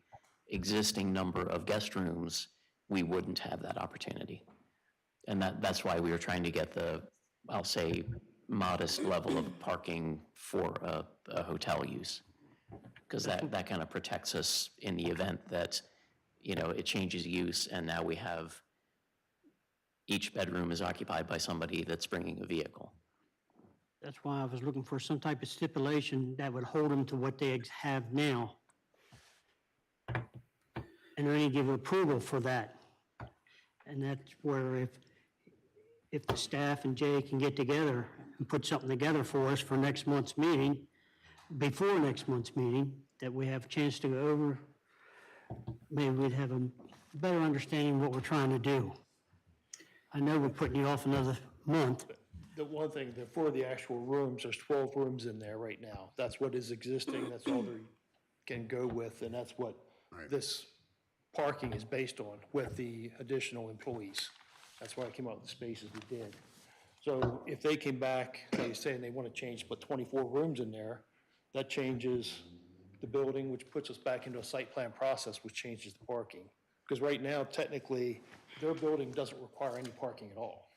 S8: existing number of guest rooms, we wouldn't have that opportunity. And that's why we were trying to get the, I'll say, modest level of parking for a hotel use. Because that kind of protects us in the event that, it changes use and now we have each bedroom is occupied by somebody that's bringing a vehicle.
S1: That's why I was looking for some type of stipulation that would hold them to what they have now. And only give approval for that. And that's where if the staff and Jay can get together and put something together for us for next month's meeting, before next month's meeting, that we have a chance to go over, maybe we'd have a better understanding of what we're trying to do. I know we're putting you off another month.
S14: The one thing, for the actual rooms, there's 12 rooms in there right now. That's what is existing, that's all they can go with, and that's what this parking is based on with the additional employees. That's why I came up with the spaces we did. So if they came back, like you're saying, they want to change, put 24 rooms in there, that changes the building, which puts us back into a site plan process, which changes the parking. Because right now, technically, their building doesn't require any parking at all.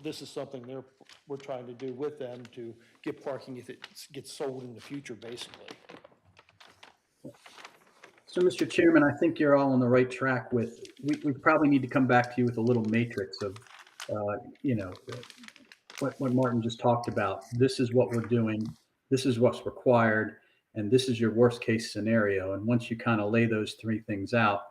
S14: This is something we're trying to do with them to get parking if it gets sold in the future, basically.
S15: So, Mr. Chairman, I think you're all on the right track with, we probably need to come back to you with a little matrix of, what Martin just talked about. This is what we're doing, this is what's required, and this is your worst case scenario. And once you kind of lay those three things out,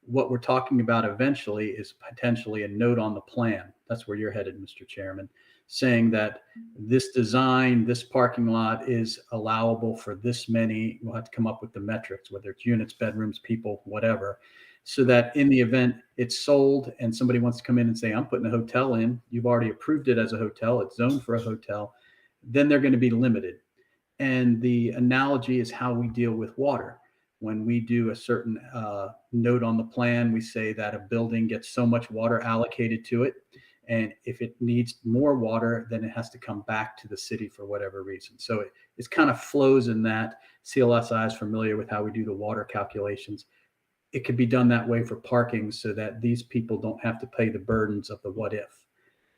S15: what we're talking about eventually is potentially a note on the plan. That's where you're headed, Mr. Chairman, saying that this design, this parking lot is allowable for this many. We'll have to come up with the metrics, whether it's units, bedrooms, people, whatever, so that in the event it's sold and somebody wants to come in and say, I'm putting a hotel in, you've already approved it as a hotel, it's zoned for a hotel, then they're going to be limited. And the analogy is how we deal with water. When we do a certain note on the plan, we say that a building gets so much water allocated to it. And if it needs more water, then it has to come back to the city for whatever reason. So it kind of flows in that. CLSI is familiar with how we do the water calculations. It could be done that way for parking so that these people don't have to pay the burdens of the what if.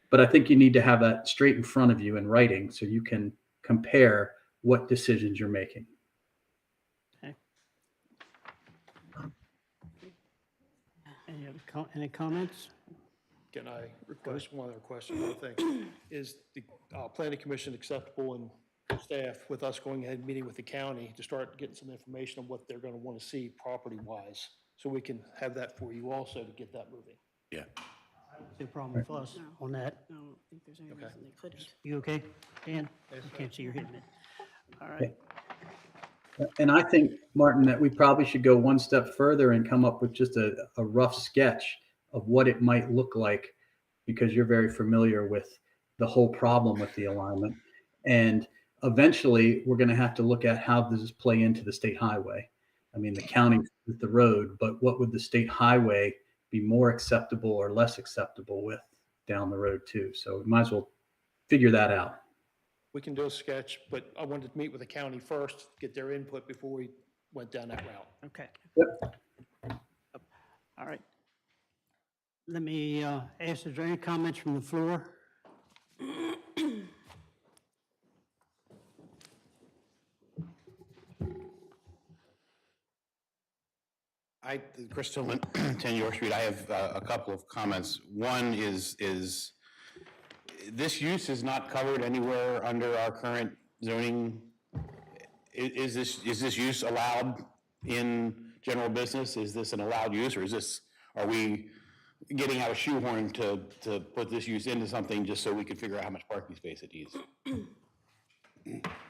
S15: But I think you need to have that straight in front of you in writing so you can compare what decisions you're making.
S1: Any comments?
S14: Can I request one other question? One thing, is the planning commission acceptable and staff with us going ahead and meeting with the county to start getting some information on what they're going to want to see property-wise? So we can have that for you also to get that moving.
S5: Yeah.
S1: No problem with us on that.
S13: I don't think there's any reason they couldn't.
S1: You okay, Dan? I can't see your hitting it. All right.
S15: And I think, Martin, that we probably should go one step further and come up with just a rough sketch of what it might look like, because you're very familiar with the whole problem with the alignment. And eventually, we're going to have to look at how does this play into the state highway. I mean, the county with the road, but what would the state highway be more acceptable or less acceptable with down the road too? So we might as well figure that out.
S14: We can do a sketch, but I wanted to meet with the county first, get their input before we went down that route.
S1: Okay.
S15: Yep.
S1: All right. Let me ask, is there any comments from the floor?
S5: Chris Tillman, 10 York Street. I have a couple of comments. One is this use is not covered anywhere under our current zoning. Is this use allowed in general business? Is this an allowed use, or are we getting out a shoehorn to put this use into something just so we can figure out how much parking space it needs?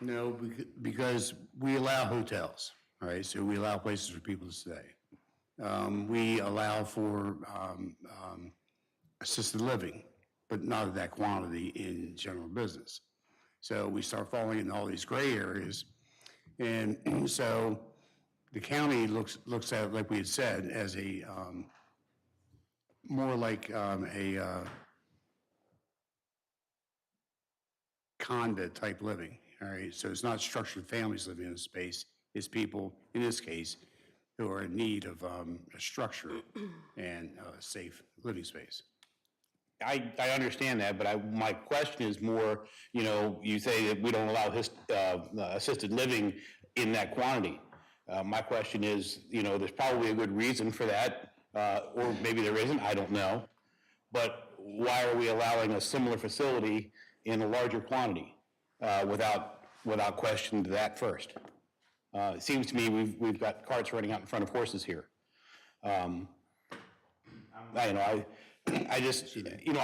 S16: No, because we allow hotels, all right? So we allow places for people to stay. We allow for assisted living, but not of that quantity in general business. So we start falling into all these gray areas. And so the county looks at it, like we had said, as a more like a condo type living, all right? So it's not structured families living in a space, it's people, in this case, who are in need of a structure and a safe living space.
S5: I understand that, but my question is more, you say that we don't allow assisted living in that quantity. My question is, there's probably a good reason for that, or maybe there isn't, I don't know. But why are we allowing a similar facility in a larger quantity without question to that first? It seems to me we've got carts running out in front of horses here. I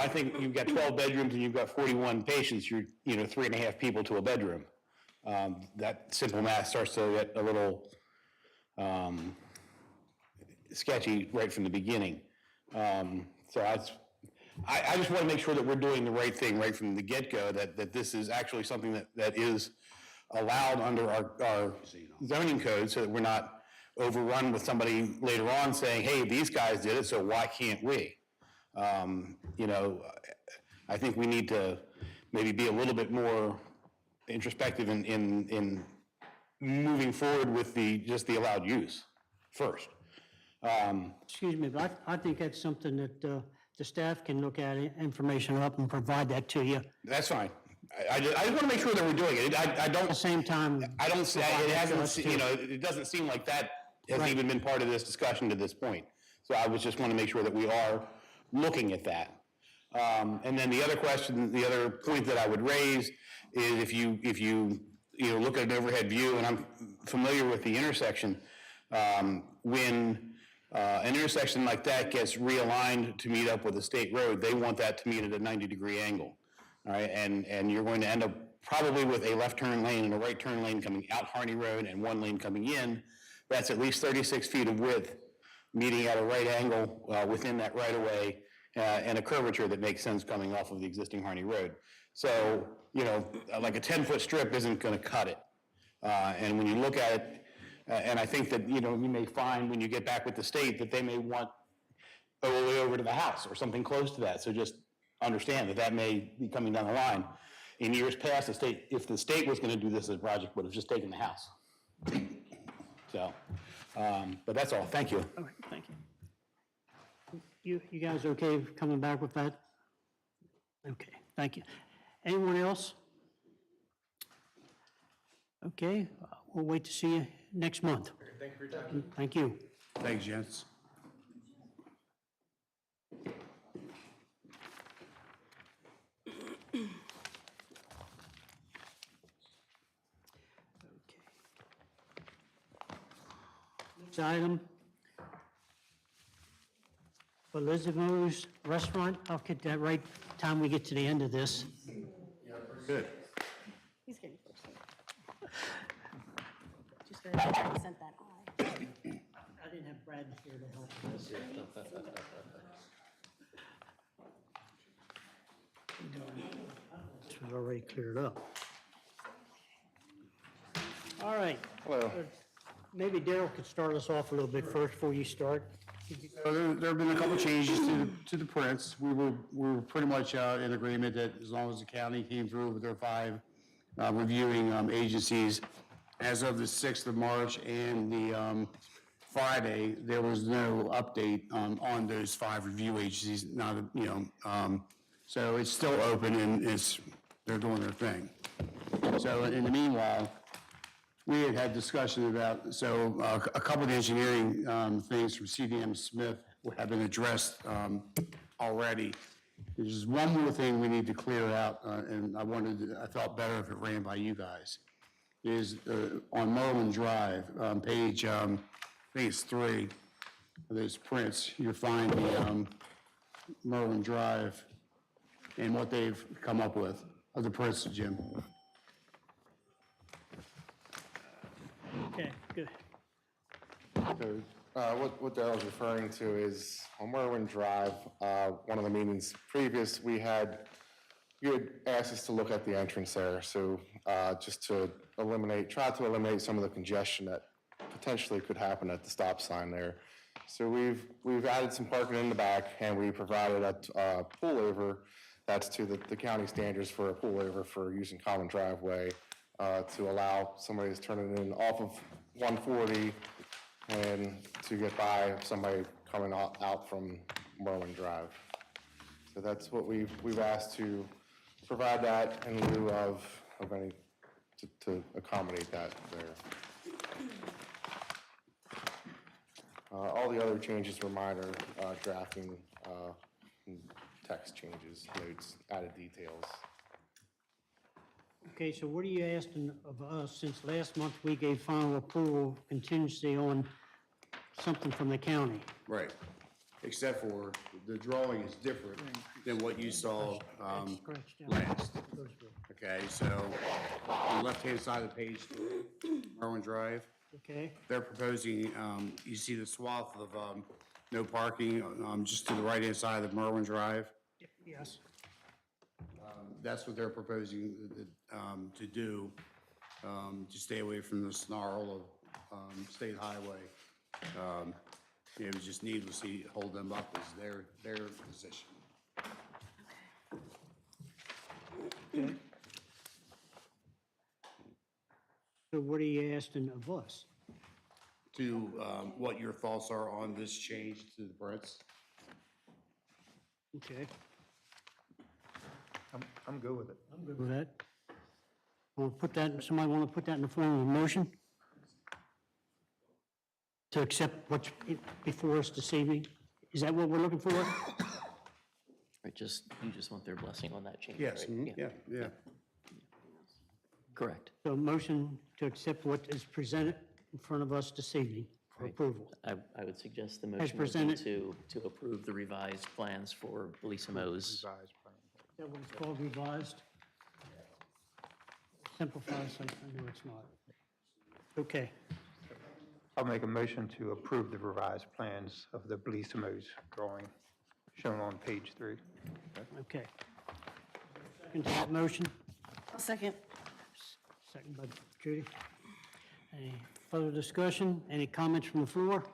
S5: think you've got 12 bedrooms and you've got 41 patients, you're 3.5 people to a bedroom. That simple math starts to get a little sketchy right from the beginning. So I just want to make sure that we're doing the right thing right from the get-go, that this is actually something that is allowed under our zoning code, so that we're not overrun with somebody later on saying, hey, these guys did it, so why can't we? I think we need to maybe be a little bit more introspective in moving forward with just the allowed use first.
S1: Excuse me, but I think that's something that the staff can look at, information up and provide that to you.
S5: That's fine. I just want to make sure that we're doing it. I don't.
S1: At the same time.
S5: I don't see, it doesn't seem like that has even been part of this discussion to this point. So I just want to make sure that we are looking at that. And then the other point that I would raise is if you look at an overhead view, and I'm familiar with the intersection, when an intersection like that gets realigned to meet up with a state road, they want that to meet at a 90-degree angle. All right, and you're going to end up probably with a left turn lane and a right turn lane coming out Harney Road and one lane coming in. That's at least 36 feet of width, meeting at a right angle within that right of way, and a curvature that makes sense coming off of the existing Harney Road. So, like a 10-foot strip isn't going to cut it. And when you look at it, and I think that, you may find when you get back with the state that they may want all the way over to the house or something close to that. So just understand that may be coming down the line. In years past, if the state was going to do this as a project, would have just taken the house. So, but that's all. Thank you.
S1: All right, thank you. You guys okay coming back with that? Okay, thank you. Anyone else? Okay, we'll wait to see you next month.
S7: Thank you for your time.
S1: Thank you.
S16: Thanks, gents.
S1: Next item. Elizabeth's Restaurant. I'll get that right time we get to the end of this.
S16: Good.
S13: He's getting closer. Just very glad I sent that eye.
S1: I didn't have Brad here to help us. This was already cleared up. All right.
S12: Hello.
S1: Maybe Daryl could start us off a little bit first before you start.
S16: So there have been a couple changes to the prints. We were pretty much in agreement that as long as the county came through with their 5 reviewing agencies, as of the 6th of March and the Friday, there was no update on those 5 review agencies. So it's still open and they're doing their thing. So in the meanwhile, we had discussion about, a couple of engineering things from CDM Smith have been addressed already. There's just one more thing we need to clear out, and I felt better if it ran by you guys, is on Merlin Drive, page I think it's 3 of those prints, you'll find the Merwin Drive and what they've come up with of the prints, Jim.
S1: Okay, good.
S17: So, what Darrell's referring to is on Merwin Drive, one of the meetings previous, you had asked us to look at the entrance there, so just to try to eliminate some of the congestion that potentially could happen at the stop sign there. So we've added some parking in the back, and we provided a pull over that's to the county standards for a pull over for using common driveway to allow somebody who's turning in off of 140 and to get by somebody coming out from Merwin Drive. So that's what we've asked to provide that in lieu of any, to accommodate that there. All the other changes were minor, drafting, text changes, notes, added details.
S1: Okay, so what are you asking of us, since last month we gave final approval contingency on something from the county?
S16: Right, except for the drawing is different than what you saw last. Okay, so on the left-hand side of the page, Merwin Drive,
S1: Okay,
S16: they're proposing, you see the swath of no parking just to the right-hand side of the Merwin Drive.
S1: yes.
S16: That's what they're proposing to do, to stay away from the snarl of state highway. It was just needlessly hold them up as their position.
S1: So what are you asking of us?
S16: To what your thoughts are on this change to the Brits?
S1: Okay,
S6: I'm good with it.
S1: I'm good with that. Want to put that, somebody want to put that in the form of a motion? To accept what's before us this evening? Is that what we're looking for?
S8: Right, you just want their blessing on that change,
S16: Yes,
S8: right?
S16: yeah.
S8: Correct.
S1: So a motion to accept what is presented in front of us this evening for
S8: Right.
S1: approval.
S8: I would suggest the motion would be
S1: presented.
S8: to approve the revised plans for Belissimo's.
S1: Is that what it's called, revised? Simplified, so I know it's not. Okay,
S6: I'll make a motion to approve the revised plans of the Belissimo's drawing shown on page 3.
S1: okay. Second to that motion?
S13: I'll second.
S1: Second by Judy. Any further discussion? Any comments from the floor?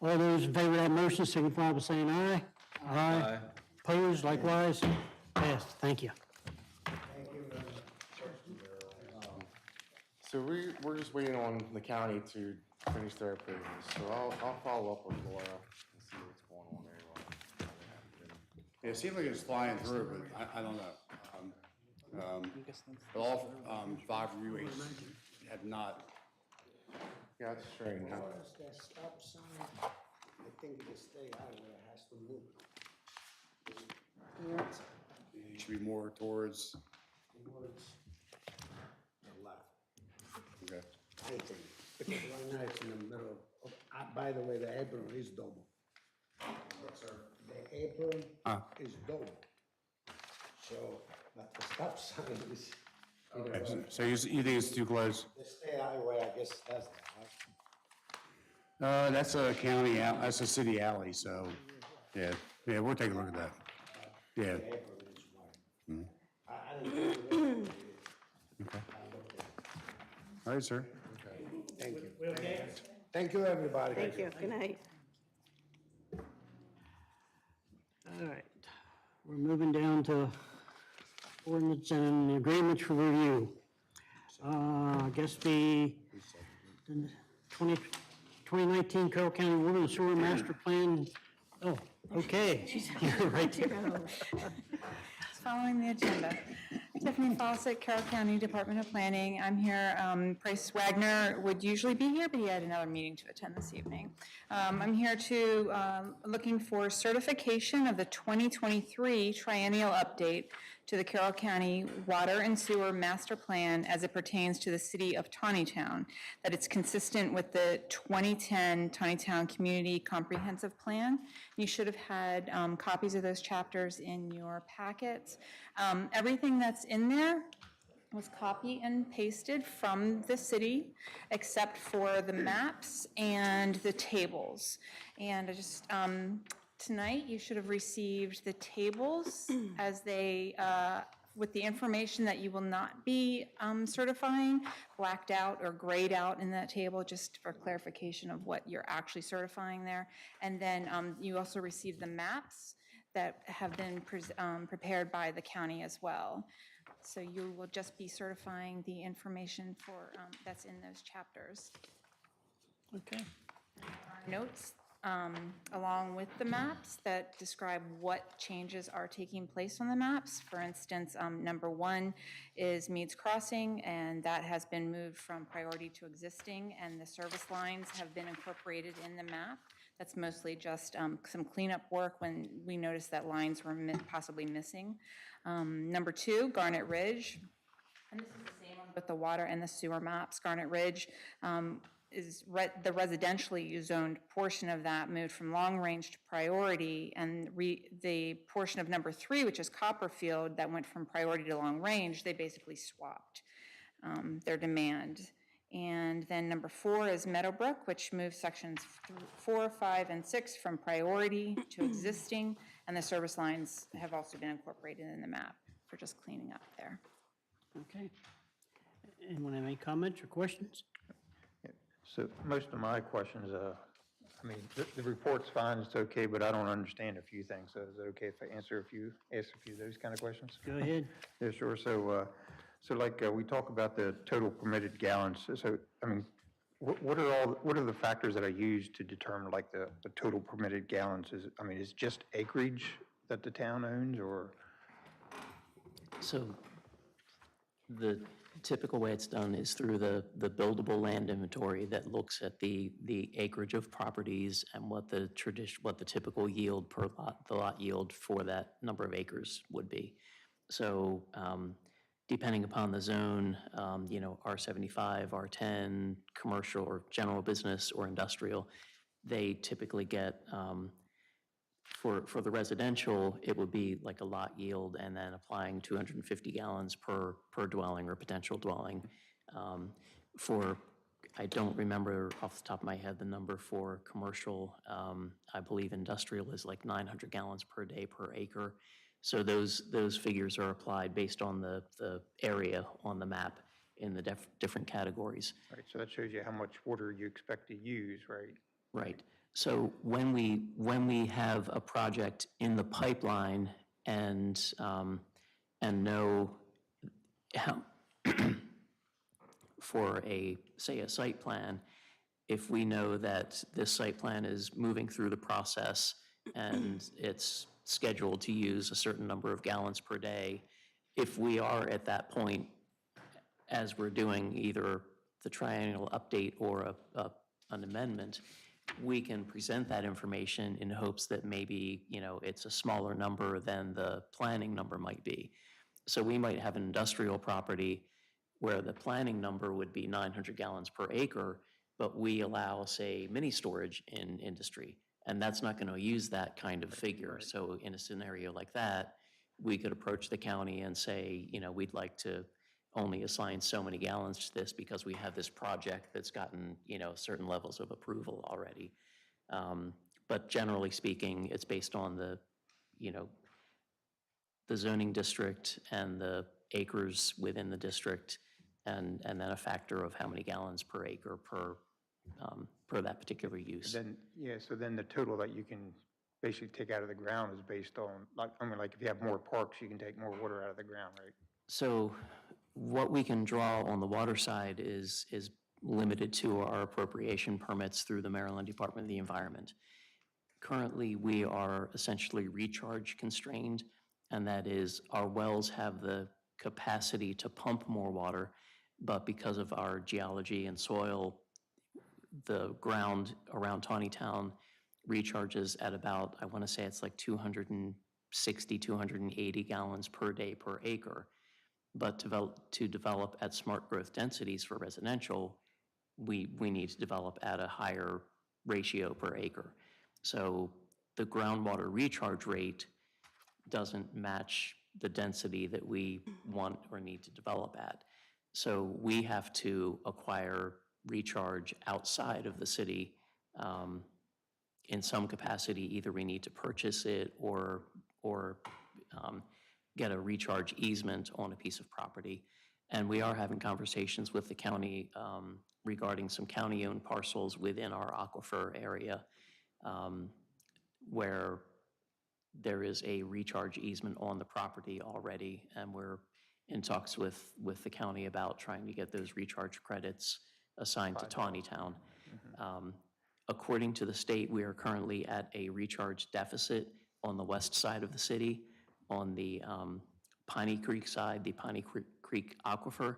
S1: All those in favor of that motion signify by saying aye. Aye. Opposed, likewise? Passed. Thank you.
S17: So we're just waiting on the county to finish their appraisal. So I'll follow up with Laura and see what's going on there.
S16: Yeah, it seemed like it was flying through, but I don't know. All 5 reviews have not.
S17: Yeah, it's strange.
S18: That stop sign, I think the state highway has to move.
S16: It should be more towards,
S18: Towards the left,
S16: okay.
S18: I think. Because right now it's in the middle of, by the way, the apron is double. The apron is double. So, but the stop sign is.
S16: Okay, so you think it's too close?
S18: The state highway, I guess, has that, right?
S16: That's a county, that's a city alley, so, yeah, we'll take a look at that. Yeah.
S18: The apron is wide. I didn't know.
S16: Okay. All right, sir.
S18: Thank you. Thank you, everybody.
S13: Thank you. Good night.
S1: All right. We're moving down to ordinance and agreements for review. I guess the 2019 Carroll County Water and Sewer Master Plan. Oh, okay. Right there.
S19: It's following the agenda. Tiffany Fawcett, Carroll County Department of Planning. I'm here. Price Wagner would usually be here, but he had another meeting to attend this evening. I'm here looking for certification of the 2023 triennial update to the Carroll County Water and Sewer Master Plan as it pertains to the city of Taneytown, that it's consistent with the 2010 Taneytown Community Comprehensive Plan. You should have had copies of those chapters in your packets. Everything that's in there was copy and pasted from the city, except for the maps and the tables. And I just, tonight, you should have received the tables as they, with the information that you will not be certifying, blacked out or grayed out in that table, just for clarification of what you're actually certifying there. And then you also received the maps that have been prepared by the county as well. So you will just be certifying the information for, that's in those chapters.
S1: Okay.
S19: Notes along with the maps that describe what changes are taking place on the maps. For instance, number 1 is Meads Crossing, and that has been moved from priority to existing, and the service lines have been incorporated in the map. That's mostly just some cleanup work when we noticed that lines were possibly missing. Number 2, Garnet Ridge, and this is the same with the water and the sewer maps. Garnet Ridge is the residentially zoned portion of that moved from long range to priority, and the portion of number 3, which is Copperfield, that went from priority to long range, they basically swapped their demand. And then number 4 is Meadowbrook, which moves sections 4, 5, and 6 from priority to existing, and the service lines have also been incorporated in the map for just cleaning up there.
S1: Okay. Anyone have any comments or questions?
S6: So most of my questions, I mean, the report's fine, it's okay, but I don't understand a few things. So is it okay if I ask a few of those kind of questions?
S1: Go ahead.
S6: Yeah, sure. So like we talk about the total permitted gallons. So, I mean, what are the factors that are used to determine like the total permitted gallons? Is it just acreage that the town owns, or?
S8: So the typical way it's done is through the buildable land inventory that looks at the acreage of properties and what the typical yield per lot, the lot yield for that number of acres would be. So depending upon the zone, R75, R10, commercial or general business or industrial, they typically get, for the residential, it would be like a lot yield and then applying 250 gallons per dwelling or potential dwelling. I don't remember off the top of my head the number for commercial. I believe industrial is like 900 gallons per day per acre. So those figures are applied based on the area on the map in the different categories.
S6: Right, so that shows you how much water you expect to use, right?
S8: Right. So when we have a project in the pipeline and know how for say a site plan, if we know that this site plan is moving through the process and it's scheduled to use a certain number of gallons per day, if we are at that point, as we're doing either the triennial update or an amendment, we can present that information in hopes that maybe, it's a smaller number than the planning number might be. So we might have an industrial property where the planning number would be 900 gallons per acre, but we allow, say, mini storage in industry, and that's not going to use that kind of figure. So in a scenario like that, we could approach the county and say, we'd like to only assign so many gallons to this because we have this project that's gotten, certain levels of approval already. But generally speaking, it's based on the zoning district and the acres within the district, and then a factor of how many gallons per acre per that particular use.
S6: So then the total that you can basically take out of the ground is based on, like if you have more parks, you can take more water out of the ground, right?
S8: So what we can draw on the water side is limited to our appropriation permits through the Maryland Department of the Environment. Currently, we are essentially recharge constrained, and that is our wells have the capacity to pump more water, but because of our geology and soil, the ground around Taneytown recharges at about, I want to say it's like 260, 280 gallons per day per acre. But to develop at smart growth densities for residential, we need to develop at a higher ratio per acre. So the groundwater recharge rate doesn't match the density that we want or need to develop at. So we have to acquire recharge outside of the city in some capacity. Either we need to purchase it or get a recharge easement on a piece of property. And we are having conversations with the county regarding some county-owned parcels within our aquifer area where there is a recharge easement on the property already, and we're in talks with the county about trying to get those recharge credits assigned to Taneytown. According to the state, we are currently at a recharge deficit on the west side of the city, on the Piney Creek side, the Piney Creek aquifer.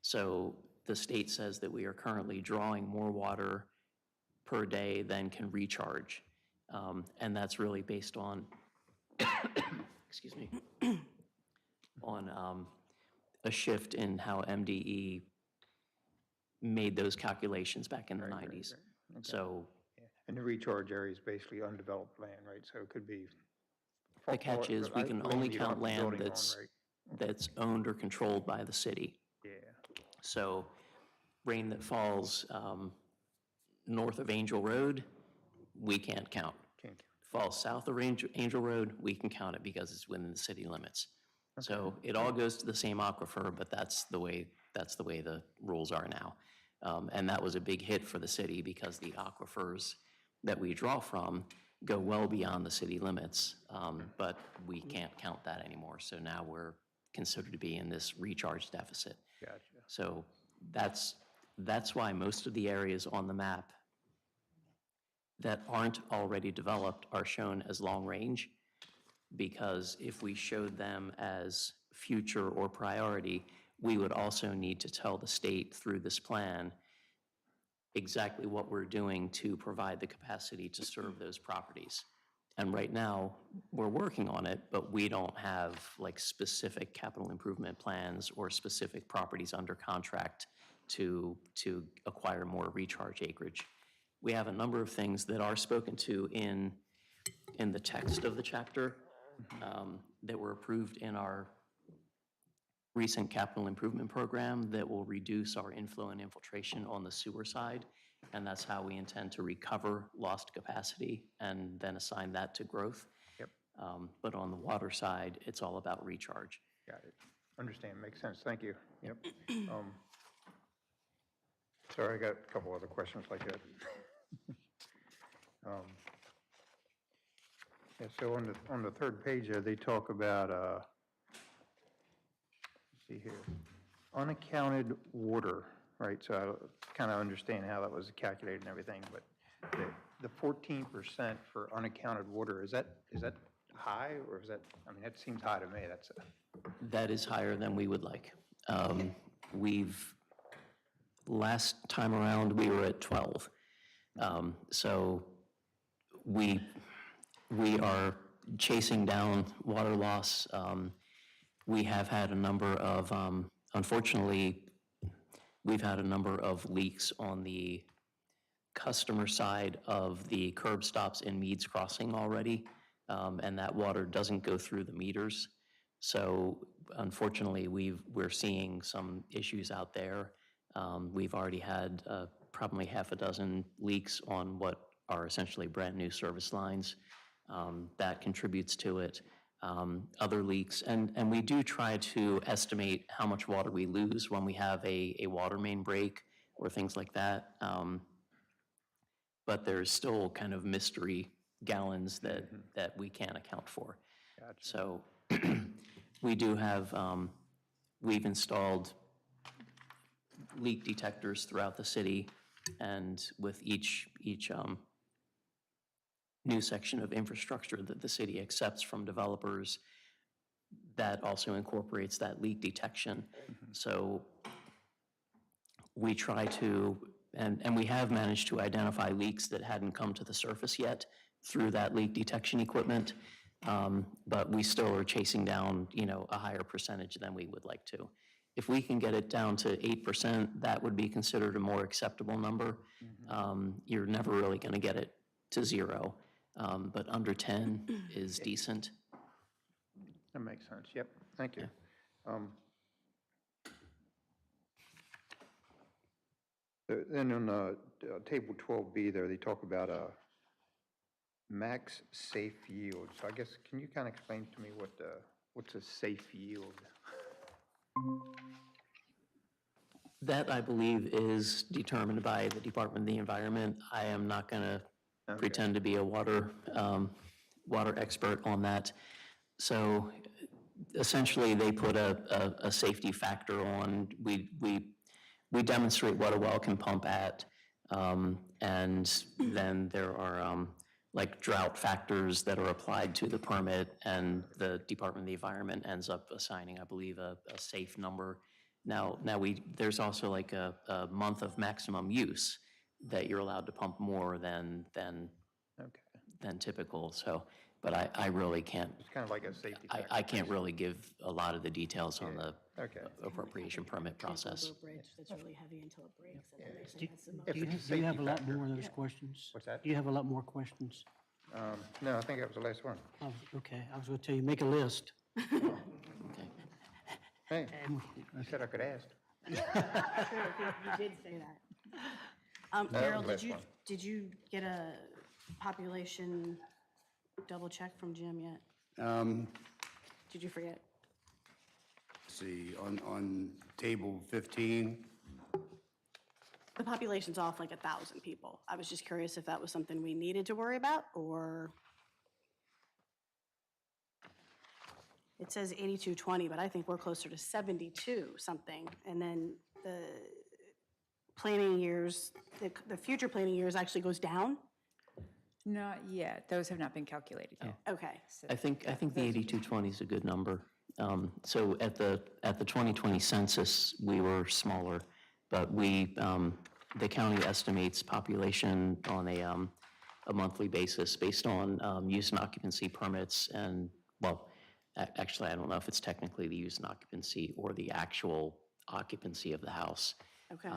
S8: So the state says that we are currently drawing more water per day than can recharge. And that's really based on, excuse me, on a shift in how MDE made those calculations back in the 90s.
S6: Okay.
S8: So
S6: Yeah. And the recharge area is basically undeveloped land, right? So it could be.
S8: the catch is we can only
S6: you don't have
S8: count
S6: the
S8: land
S6: building on,
S8: that's
S6: right?
S8: that's owned or controlled by the city.
S6: Yeah.
S8: So rain that falls north of Angel Road, we can't count.
S6: Can't count.
S8: Falls south of Angel Road, we can count it because it's within the city limits. So it all goes to the same aquifer, but that's the way the rules are now. And that was a big hit for the city because the aquifers that we draw from go well beyond the city limits, but we can't count that anymore. So now we're considered to be in this recharge deficit.
S6: Gotcha.
S8: So that's why most of the areas on the map that aren't already developed are shown as long range, because if we showed them as future or priority, we would also need to tell the state through this plan exactly what we're doing to provide the capacity to serve those properties. And right now, we're working on it, but we don't have like specific capital improvement plans or specific properties under contract to acquire more recharge acreage. We have a number of things that are spoken to in the text of the chapter that were approved in our recent capital improvement program that will reduce our inflow and infiltration on the sewer side. And that's how we intend to recover lost capacity and then assign that to growth.
S6: Yep.
S8: But on the water side, it's all about recharge.
S6: Got it. Understand. Makes sense. Thank you. Yep. Sorry, I got a couple other questions like that. Yeah, so on the third page there, they talk about, let's see here, unaccounted water, right? So I kind of understand how that was calculated and everything, but the 14% for unaccounted water, is that high, or is that, I mean, that seems high to me.
S8: That is higher than we would like. Last time around, we were at 12. So we are chasing down water loss. We have had a number of, unfortunately, we've had a number of leaks on the customer side of the curb stops in Meads Crossing already, and that water doesn't go through the meters. So unfortunately, we're seeing some issues out there. We've already had probably half a dozen leaks on what are essentially brand new service lines. That contributes to it. Other leaks, and we do try to estimate how much water we lose when we have a water main break or things like that. But there's still kind of mystery gallons that we can't account for.
S6: Gotcha.
S8: So we do have, we've installed leak detectors throughout the city, and with each new section of infrastructure that the city accepts from developers, that also incorporates that leak detection. So we try to, and we have managed to identify leaks that hadn't come to the surface yet through that leak detection equipment. But we still are chasing down, a higher percentage than we would like to. If we can get it down to 8%, that would be considered a more acceptable number. You're never really going to get it to 0, but under 10 is decent.
S6: That makes sense, yep, thank you. Then on table 12B there, they talk about max safe yield. So I guess, can you kind of explain to me what's a safe yield?
S8: That, I believe, is determined by the Department of the Environment. I am not going to pretend to be a water expert on that. So essentially, they put a safety factor on. We demonstrate what a well can pump at, and then there are like drought factors that are applied to the permit, and the Department of the Environment ends up assigning, I believe, a safe number. Now there's also like a month of maximum use that you're allowed to pump more than typical. So, but I really can't.
S6: It's kind of like a safety factor.
S8: I can't really give a lot of the details on the appropriation permit process.
S13: Bridge that's really heavy until it breaks, and then they say that's the most.
S1: Do you have a lot more of those questions?
S6: What's that?
S1: Do you have a lot more questions?
S6: No, I think that was the last one.
S1: Oh, okay, I was going to tell you, make a list.
S6: Hey, I said I could ask.
S13: You did say that. Daryl, did you get a population double check from Jim yet? Did you forget?
S16: See, on table 15,
S13: The population's off like 1,000 people. I was just curious if that was something we needed to worry about, or? It says 8220, but I think we're closer to 72 something. And then the planning years, the future planning years actually goes down?
S19: Not yet. Those have not been calculated yet.
S13: Okay.
S8: I think the 8220 is a good number. So at the 2020 census, we were smaller, but the county estimates population on a monthly basis based on use and occupancy permits, and, well, actually, I don't know if it's technically the use and occupancy or the actual occupancy of the house.
S13: Okay.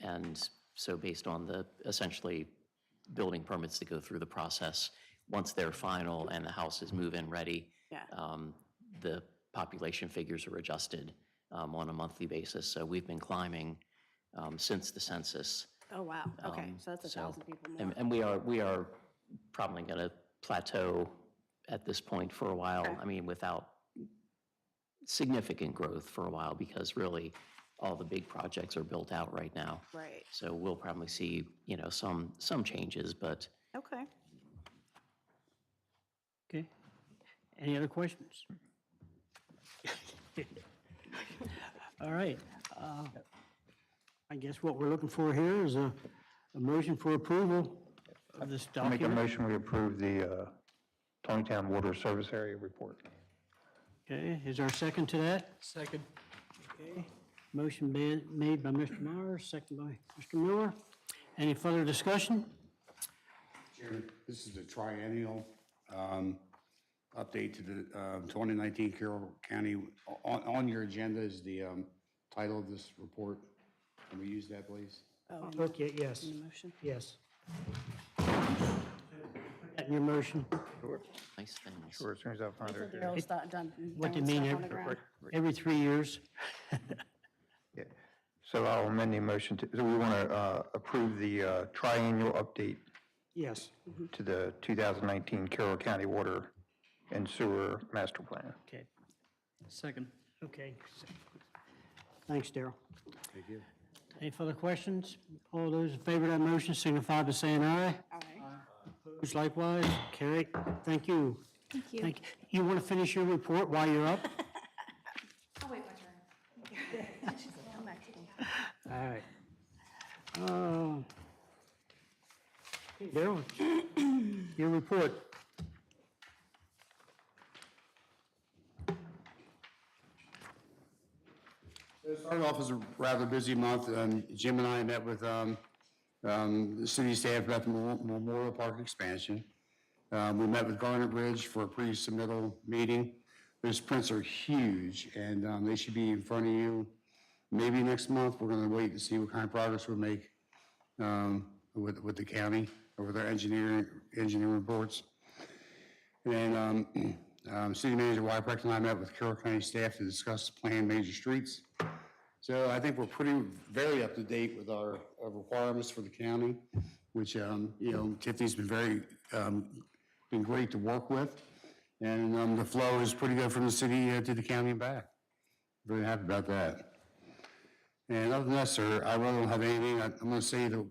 S8: And so based on the essentially building permits that go through the process, once they're final and the house is move-in ready, the population figures are adjusted on a monthly basis. So we've been climbing since the census.
S13: Oh, wow. Okay, so that's 1,000 people more.
S8: And we are probably going to plateau at this point for a while. I mean, without significant growth for a while, because really all the big projects are built out right now.
S13: Right.
S8: So we'll probably see, some changes, but.
S13: Okay.
S1: Okay. Any other questions? All right. I guess what we're looking for here is a motion for approval of this
S6: I'll make a
S1: document.
S6: motion, we approve the Taneytown Water Service Area Report.
S1: Okay, is there a second to that?
S14: Second.
S1: Okay, motion made by Mr. Myers, second by Mr. Miller. Any further discussion?
S16: Chairman, this is the triennial update to the 2019 Carroll County. On your agenda is the title of this report. Can we use that, please?
S1: Okay, yes,
S13: In the motion?
S1: yes. In your motion.
S8: Nice things.
S6: Sure, as soon as I find
S13: So
S6: it.
S13: Daryl's done.
S1: What do you
S13: throwing
S1: mean,
S13: stuff on the ground.
S1: every 3 years?
S6: Yeah. So I'll amend the motion to, so we want to approve the triennial update
S1: Yes.
S6: to the 2019 Carroll County Water and Sewer Master Plan.
S1: Okay,
S14: Second.
S1: okay. Thanks, Daryl.
S16: Thank you.
S1: Any further questions? All those in favor of that motion signify by saying aye.
S13: Aye.
S1: Opposed likewise, carried. Thank you.
S19: Thank you.
S1: You want to finish your report while you're up?
S19: I'll wait my turn.
S13: Come back to me.
S1: All right. Daryl, your report.
S16: It started off as a rather busy month. Jim and I met with the city staff about the Memorial Park expansion. We met with Garnet Ridge for a pre-submittal meeting. Those prints are huge, and they should be in front of you maybe next month. We're going to wait to see what kind of progress we'll make with the county over their engineering reports. And City Manager Wyprecht and I met with Carroll County staff to discuss planned major streets. So I think we're very up to date with our requirements for the county, which Tiffany's been been great to work with, and the flow is pretty good from the city to the county and back. Very happy about that. And other than that, sir, I really don't have anything. I'm going to say the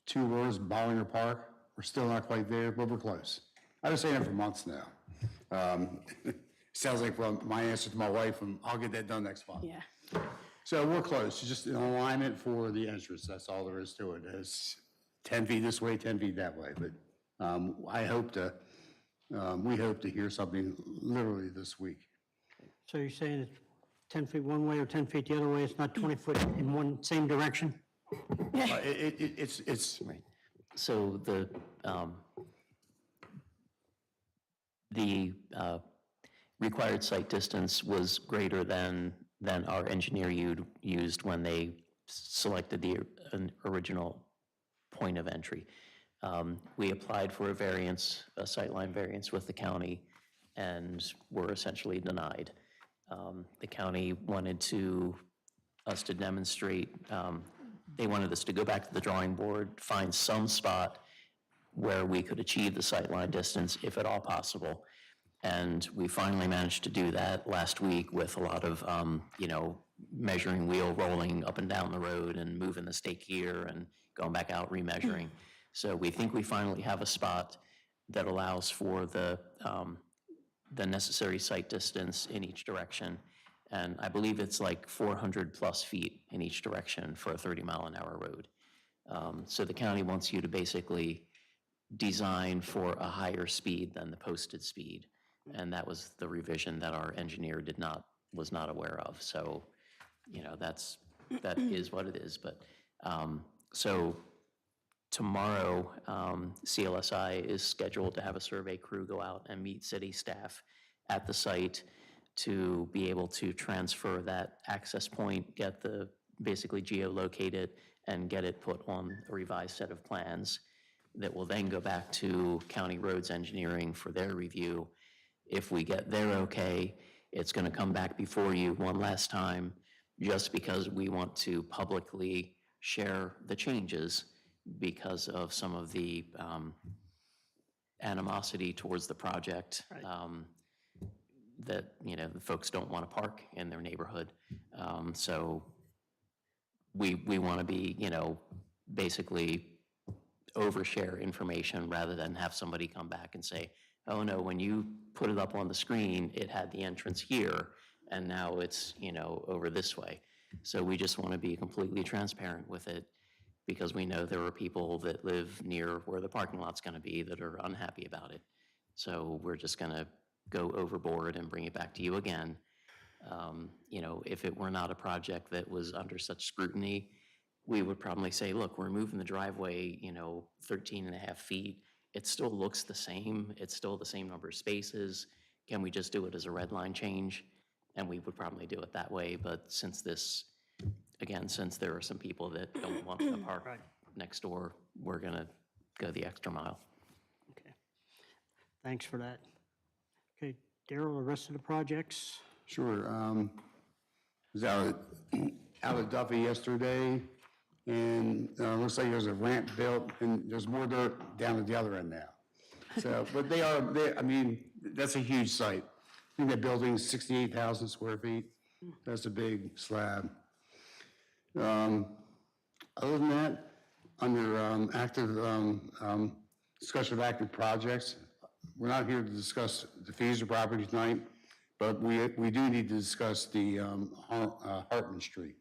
S16: 2 words, Bollinger Park. We're still not quite there, but we're close. I've been saying it for months now. Sounds like my answer to my wife, and I'll get that done next month.
S13: Yeah.
S16: So we're close. It's just an alignment for the entrance. That's all there is to it. It's 10 feet this way, 10 feet that way. But we hope to hear something literally this week.
S1: So you're saying it's 10 feet one way or 10 feet the other way? It's not 20 foot in one same direction?
S16: It's
S8: Right. So the required site distance was greater than our engineer used when they selected the original point of entry. We applied for a variance, a sightline variance with the county, and were essentially denied. The county wanted us to demonstrate, they wanted us to go back to the drawing board, find some spot where we could achieve the sightline distance, if at all possible. And we finally managed to do that last week with a lot of, measuring wheel rolling up and down the road and moving the stake here and going back out, remeasuring. So we think we finally have a spot that allows for the necessary site distance in each direction. And I believe it's like 400 plus feet in each direction for a 30-mile-an-hour road. So the county wants you to basically design for a higher speed than the posted speed. And that was the revision that our engineer was not aware of. So, that is what it is. But, so tomorrow, CLSI is scheduled to have a survey crew go out and meet city staff at the site to be able to transfer that access point, basically geolocate it, and get it put on a revised set of plans that will then go back to County Roads Engineering for their review. If we get their okay, it's going to come back before you one last time, just because we want to publicly share the changes because of some of the animosity towards the project. That, the folks don't want to park in their neighborhood. So we want to be, basically overshare information rather than have somebody come back and say, oh no, when you put it up on the screen, it had the entrance here, and now it's, over this way. So we just want to be completely transparent with it, because we know there are people that live near where the parking lot's going to be that are unhappy about it. So we're just going to go overboard and bring it back to you again. If it were not a project that was under such scrutiny, we would probably say, look, we're moving the driveway, 13 and a half feet. It still looks the same. It's still the same number of spaces. Can we just do it as a red line change? And we would probably do it that way. But since since there are some people that don't want to park next door, we're going to go the extra mile.
S1: Okay. Thanks for that. Okay, Daryl, the rest of the projects?
S16: Sure. I was out at Duffy yesterday, and looks like there's a ramp built, and there's more dirt down at the other end now. So, but that's a huge site. I think that building's 68,000 square feet. That's a big slab. Other than that, under discussion of active projects, we're not here to discuss the Feeser property tonight, but we do need to discuss the Hartman Street.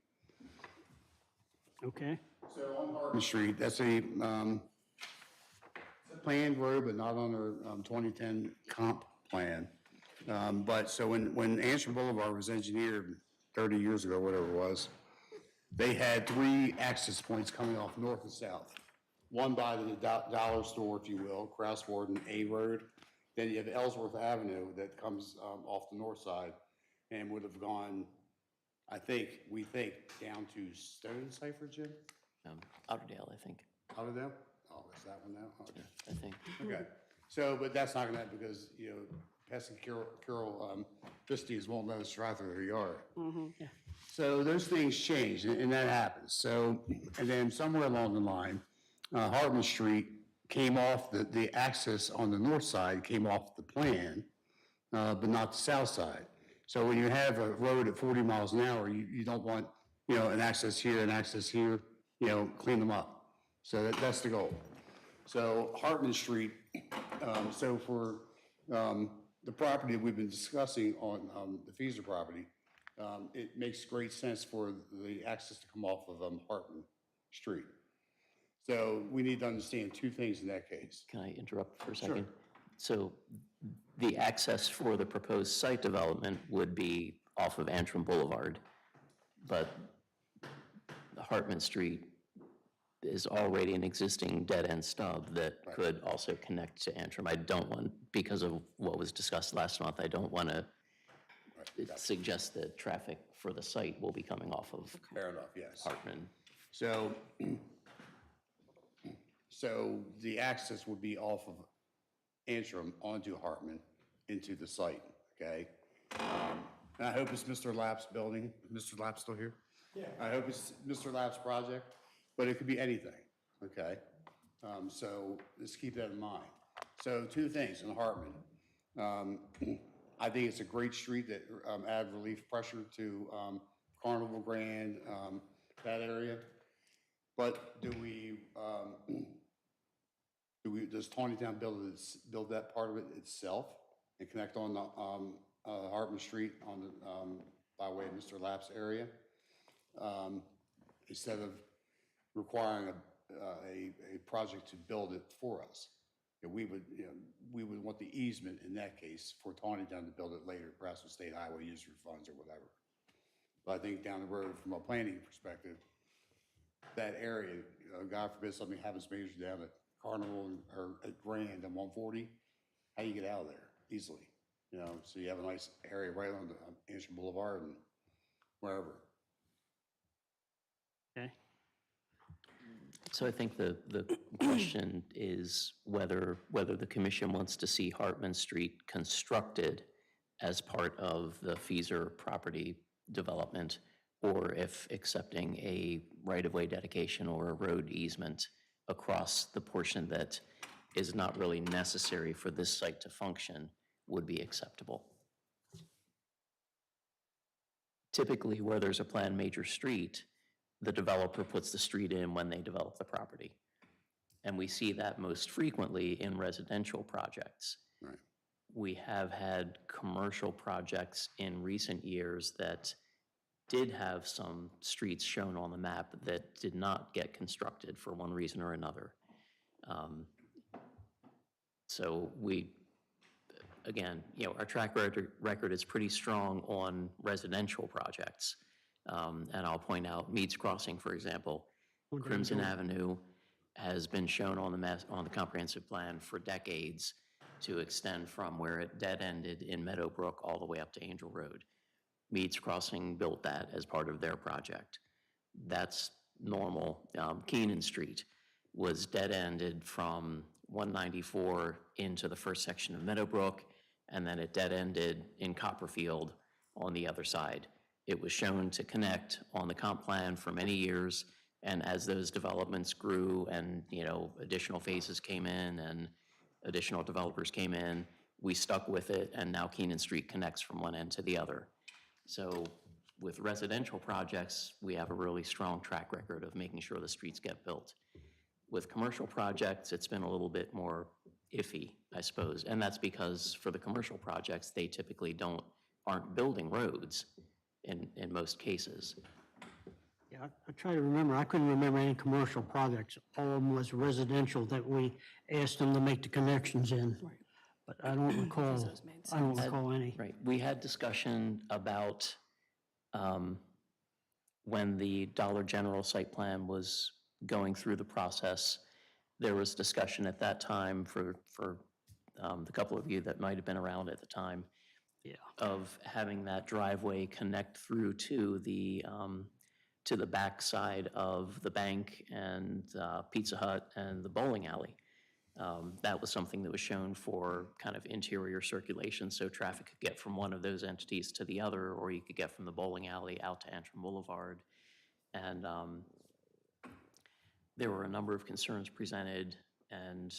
S1: Okay.
S16: So on Hartman Street, that's a planned road, but not on our 2010 comp plan. But so when Answer Boulevard was engineered 30 years ago, whatever it was, they had 3 access points coming off north and south. One by the dollar store, if you will, Crossword A Road. Then you have Ellsworth Avenue that comes off the north side and would have gone, we think, down to Stone Cipher, Jim?
S8: Otterdale, I think.
S16: Otterdale? Oh, is that one now? Okay.
S8: I think.
S16: Okay, so, but that's not gonna happen because, Pesky Carol, Christie's won't let us drive through their yard. So those things change, and that happens. So, and then somewhere along the line, Hartman Street came off, the access on the north side came off the plan, but not the south side. So when you have a road at 40 miles an hour, you don't want, an access here, clean them up. So that's the goal. So Hartman Street, so for the property that we've been discussing on the Feeser property, it makes great sense for the access to come off of Hartman Street. So we need to understand 2 things in that case.
S8: Can I interrupt for a second? So the access for the proposed site development would be off of Antrim Boulevard, but Hartman Street is already an existing dead-end stub that could also connect to Antrim. I don't want, because of what was discussed last month, I don't want to suggest that traffic for the site will be coming off of
S16: Fair enough, yes.
S8: Hartman.
S16: So the access would be off of Antrim onto Hartman into the site, okay? And I hope it's Mr. Lapp's building. Is Mr. Lapp still here? Yeah. I hope it's Mr. Lapp's project, but it could be anything, okay? So let's keep that in mind. So 2 things in Hartman. I think it's a great street that add relief pressure to Carnival Grand, that area. But does Taneytown build that part of it itself and connect on the Hartman Street on the by way of Mr. Lapp's area, instead of requiring a project to build it for us? We would want the easement in that case for Taneytown to build it later, perhaps with state highway user funds or whatever. But I think down the road, from a planning perspective, that area, God forbid something happens major down at Carnival or at Grand on 140, how do you get out of there easily? So you have a nice area right on the Antrim Boulevard and wherever.
S1: Okay.
S8: So I think the question is whether the commission wants to see Hartman Street constructed as part of the Feeser property development, or if accepting a right-of-way dedication or a road easement across the portion that is not really necessary for this site to function would be acceptable. Typically, where there's a planned major street, the developer puts the street in when they develop the property. And we see that most frequently in residential projects.
S16: Right.
S8: We have had commercial projects in recent years that did have some streets shown on the map that did not get constructed for one reason or another. So we, again, our track record is pretty strong on residential projects. And I'll point out Meads Crossing, for example. Crimson Avenue has been shown on the comprehensive plan for decades to extend from where it dead-ended in Meadowbrook all the way up to Angel Road. Meads Crossing built that as part of their project. That's normal. Keenan Street was dead-ended from 194 into the first section of Meadowbrook, and then it dead-ended in Copperfield on the other side. It was shown to connect on the comp plan for many years, and as those developments grew and additional phases came in and additional developers came in, we stuck with it, and now Keenan Street connects from one end to the other. So with residential projects, we have a really strong track record of making sure the streets get built. With commercial projects, it's been a little bit more iffy, I suppose, and that's because for the commercial projects, they typically aren't building roads in most cases.
S1: Yeah, I try to remember, I couldn't remember any commercial projects. All of them was residential that we asked them to make the connections in. but I don't recall any.
S8: Right, we had discussion about when the Dollar General site plan was going through the process. There was discussion at that time for the couple of you that might have been around at the time, of having that driveway connect through to the backside of the bank and Pizza Hut and the bowling alley. That was something that was shown for kind of interior circulation, so traffic could get from one of those entities to the other, or you could get from the bowling alley out to Antrim Boulevard. And there were a number of concerns presented, and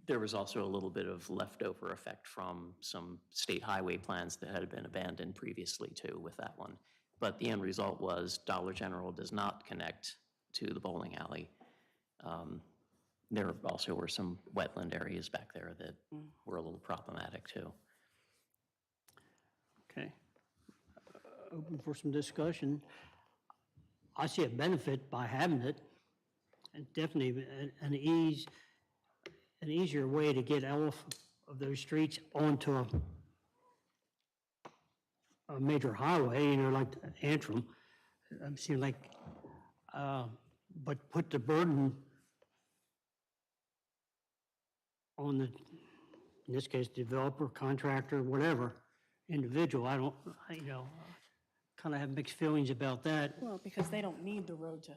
S8: there was also a little bit of leftover effect from some state highway plans that had been abandoned previously too with that one. But the end result was Dollar General does not connect to the bowling alley. There also were some wetland areas back there that were a little problematic too.
S1: Okay. Open for some discussion. I see a benefit by having it, and definitely an easier way to get off of those streets onto a major highway, like Antrim. It seems like, but put the burden on the, in this case, developer, contractor, whatever, individual. I don't, kind of have mixed feelings about that.
S13: Well, because they don't need the road to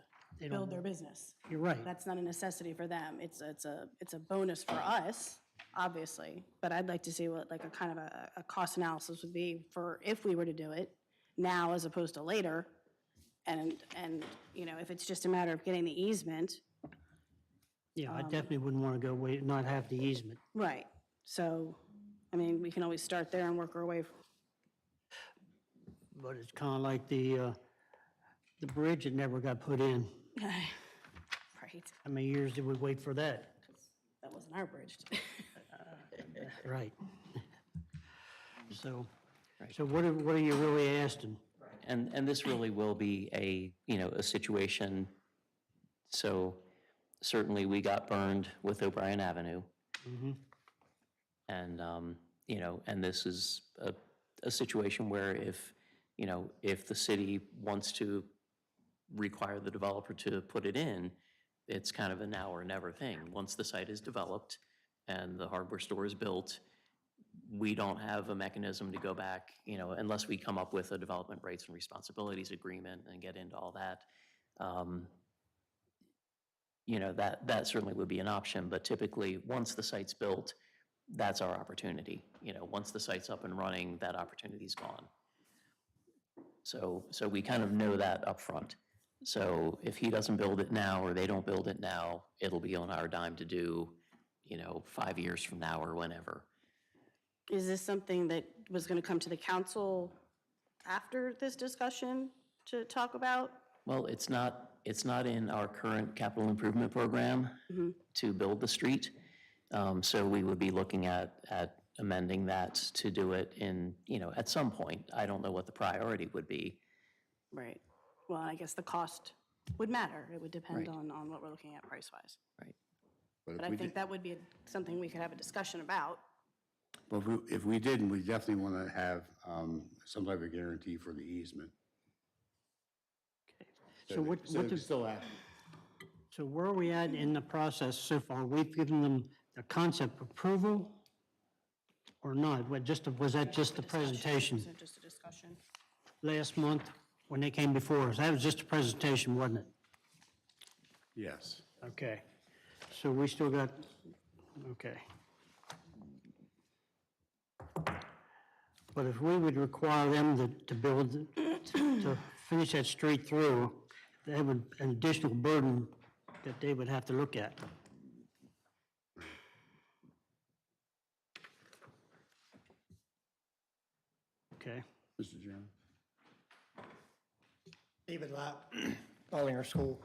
S13: build their business.
S1: You're right.
S13: That's not a necessity for them. It's a bonus for us, obviously, but I'd like to see what like a kind of a cost analysis would be for if we were to do it now as opposed to later. And if it's just a matter of getting the easement.
S1: Yeah, I definitely wouldn't want to go wait, not have the easement.
S13: Right. So, I mean, we can always start there and work our way.
S1: But it's kind of like the bridge that never got put in.
S13: Right.
S1: How many years did we wait for that?
S13: That wasn't our bridge.
S1: Right. So what are you really asking?
S8: And this really will be a situation, so certainly we got burned with O'Brien Avenue.
S1: Mm-hmm.
S8: And, and this is a situation where if the city wants to require the developer to put it in, it's kind of a now or never thing. Once the site is developed and the hardware store is built, we don't have a mechanism to go back, unless we come up with a development rights and responsibilities agreement and get into all that. That certainly would be an option, but typically, once the site's built, that's our opportunity. Once the site's up and running, that opportunity's gone. So we kind of know that up front. So if he doesn't build it now or they don't build it now, it'll be on our dime to do, 5 years from now or whenever.
S13: Is this something that was going to come to the council after this discussion to talk about?
S8: Well, it's not in our current capital improvement program to build the street. So we would be looking at amending that to do it in, at some point. I don't know what the priority would be.
S13: Right. Well, I guess the cost would matter. It would depend
S8: Right.
S13: on what we're looking at price-wise.
S8: Right.
S13: But I think that would be something we could have a discussion about.
S16: But if we didn't, we definitely want to have some type of guarantee for the easement.
S1: So what
S16: it's still happening.
S1: So where are we at in the process so far? We've given them the concept approval or not? Was that just the presentation
S13: So just a discussion.
S1: last month when they came before us? That was just a presentation, wasn't it?
S16: Yes.
S1: Okay. So we still got, okay. But if we would require them to build, to finish that street through, they have an additional burden that they would have to look at. Okay.
S16: Mr. Chairman.
S20: David Lapp, Bollinger School.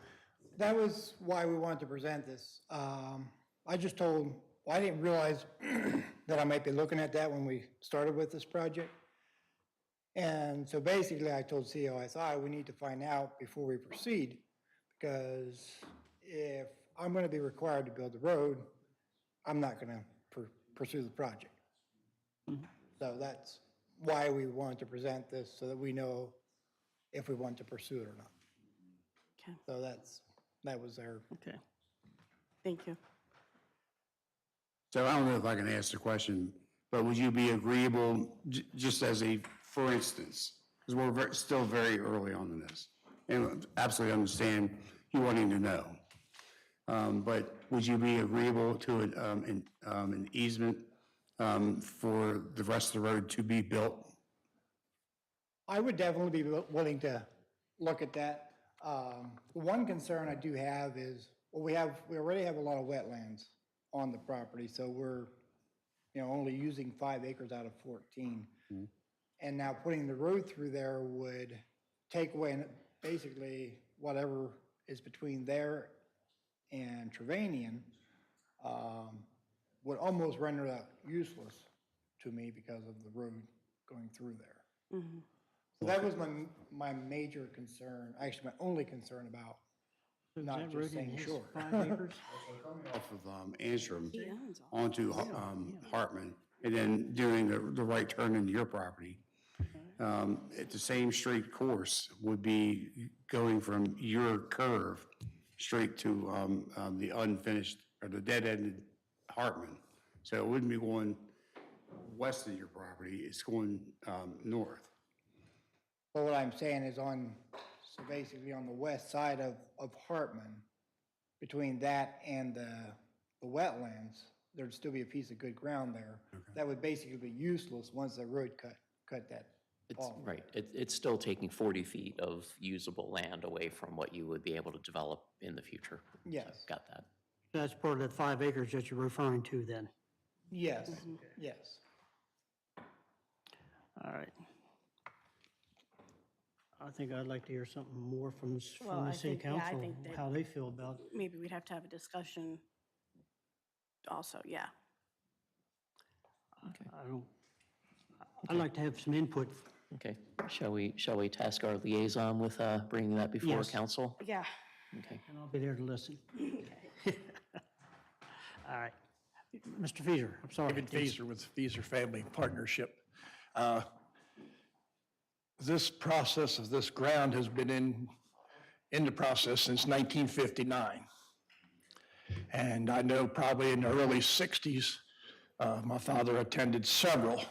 S20: That was why we wanted to present this. I just told, well, I didn't realize that I might be looking at that when we started with this project. And so basically I told CEO, I thought we need to find out before we proceed, because if I'm going to be required to build the road, I'm not gonna pursue the project. So that's why we wanted to present this, so that we know if we want to pursue it or not.
S13: Okay.
S20: So that was their.
S13: Okay. Thank you.
S16: So I don't know if I can ask the question, but would you be agreeable, just as a, for instance, because we're still very early on in this, and absolutely understand you wanting to know. But would you be agreeable to an easement for the rest of the road to be built?
S20: I would definitely be willing to look at that. One concern I do have is, well, we already have a lot of wetlands on the property, so we're, only using 5 acres out of 14. And now putting the road through there would take away basically whatever is between there and Trevanian, would almost render that useless to me because of the road going through there. So that was my major concern, actually my only concern about not just saying sure.
S16: Off of Anstrom onto Hartman, and then doing the right turn into your property. At the same straight course would be going from your curve straight to the unfinished, or the dead-ended Hartman. So it wouldn't be going west of your property, it's going north.
S20: But what I'm saying is so basically on the west side of Hartman, between that and the wetlands, there'd still be a piece of good ground there. That would basically be useless once the road cut that off.
S8: Right, it's still taking 40 feet of usable land away from what you would be able to develop in the future.
S20: Yes.
S8: Got that.
S1: That's part of that 5 acres that you're referring to then?
S20: Yes, yes.
S1: All right. I think I'd like to hear something more from
S13: Well,
S1: the
S13: I
S1: city
S13: think, yeah, I
S1: council,
S13: think that-
S1: how they feel about it.
S13: Maybe we'd have to have a discussion also, yeah.
S1: I'd like to have some input.
S8: Okay, shall we task our liaison with bringing that before
S1: Yes.
S8: council?
S13: Yeah.
S8: Okay.
S1: And I'll be there to listen. All right. Mr. Feaser, I'm sorry.
S14: David Feaser with Feaser Family Partnership. This process of this ground has been in the process since 1959. And I know probably in the early 60s, my father attended several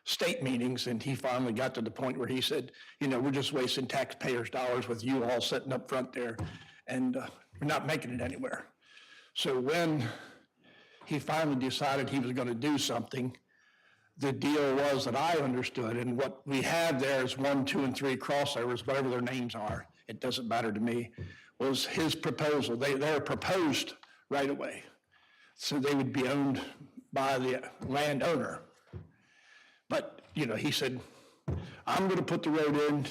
S14: state meetings, and he finally got to the point where he said, we're just wasting taxpayers' dollars with you all sitting up front there, and we're not making it anywhere. So when he finally decided he was going to do something, the deal was that I understood, and what we have there is 1, 2, and 3 crossovers, whatever their names are, it doesn't matter to me, was his proposal. They're proposed right away. So they would be owned by the landowner. But, he said, I'm going to put the road in,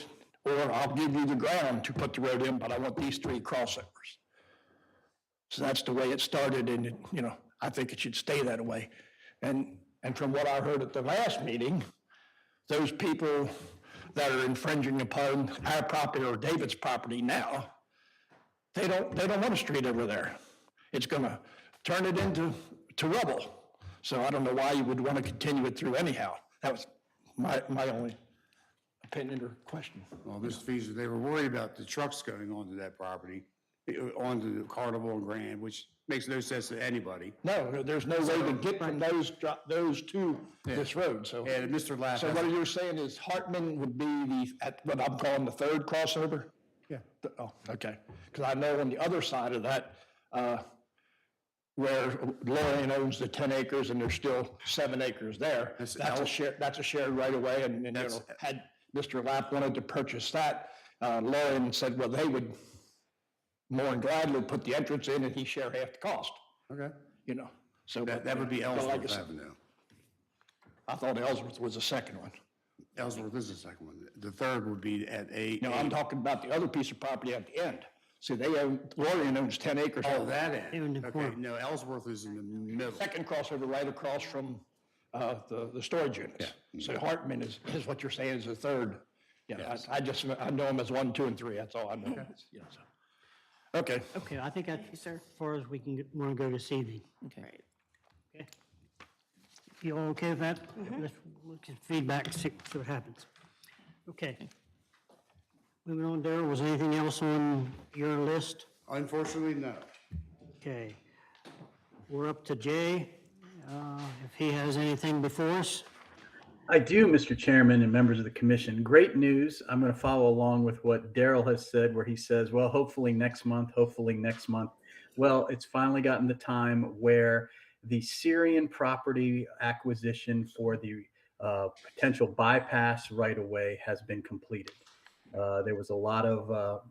S14: or I'll give you the ground to put the road in, but I want these 3 crossovers. So that's the way it started, and I think it should stay that way. And from what I heard at the last meeting, those people that are infringing upon our property or David's property now, they don't want a street over there. It's going to turn it into rubble. So I don't know why you would want to continue it through anyhow. That was my only opinion or question.
S16: Well, Mr. Feaser, they were worried about the trucks going onto that property, onto the Carnival and Grand, which makes no sense to anybody.
S14: No, there's no way to get from those to this road, so.
S16: And Mr. Lapp.
S14: So what you're saying is Hartman would be at what I'm calling the 3rd crossover?
S16: Yeah.
S14: Oh, okay. Because I know on the other side of that, where Lorian owns the 10 acres and there's still 7 acres there, that's a shared right of way, and had Mr. Lapp wanted to purchase that, Lorian said, well, they would more than gladly put the entrance in and he share half the cost.
S16: Okay.
S14: So.
S16: That would be Ellsworth Avenue.
S14: I thought Ellsworth was the second one.
S16: Ellsworth is the second one. The third would be at
S14: No, I'm talking about the other piece of property at the end. See, Lorian owns 10 acres.
S16: Oh, that end.
S1: Even the
S16: Okay,
S1: corner.
S16: no, Ellsworth is in the middle.
S14: Second crossover right across from the storage units. So Hartman is what you're saying is the 3rd. Yeah,
S16: Yes.
S14: I know them as 1, 2, and 3. That's all I know. Okay.
S1: Okay, I think that's as far as we want to go this evening.
S8: Okay.
S1: Okay. You all okay with that? Let's look at feedback and see what happens. Okay. Moving on, Darrell, was anything else on your list?
S16: Unfortunately, no.
S1: Okay. We're up to Jay, if he has anything before us.
S15: I do, Mr. Chairman and members of the commission. Great news. I'm going to follow along with what Darrell has said, where he says, well, hopefully next month, hopefully next month. Well, it's finally gotten the time where the Syrian property acquisition for the potential bypass right-of-way has been completed. There was a lot of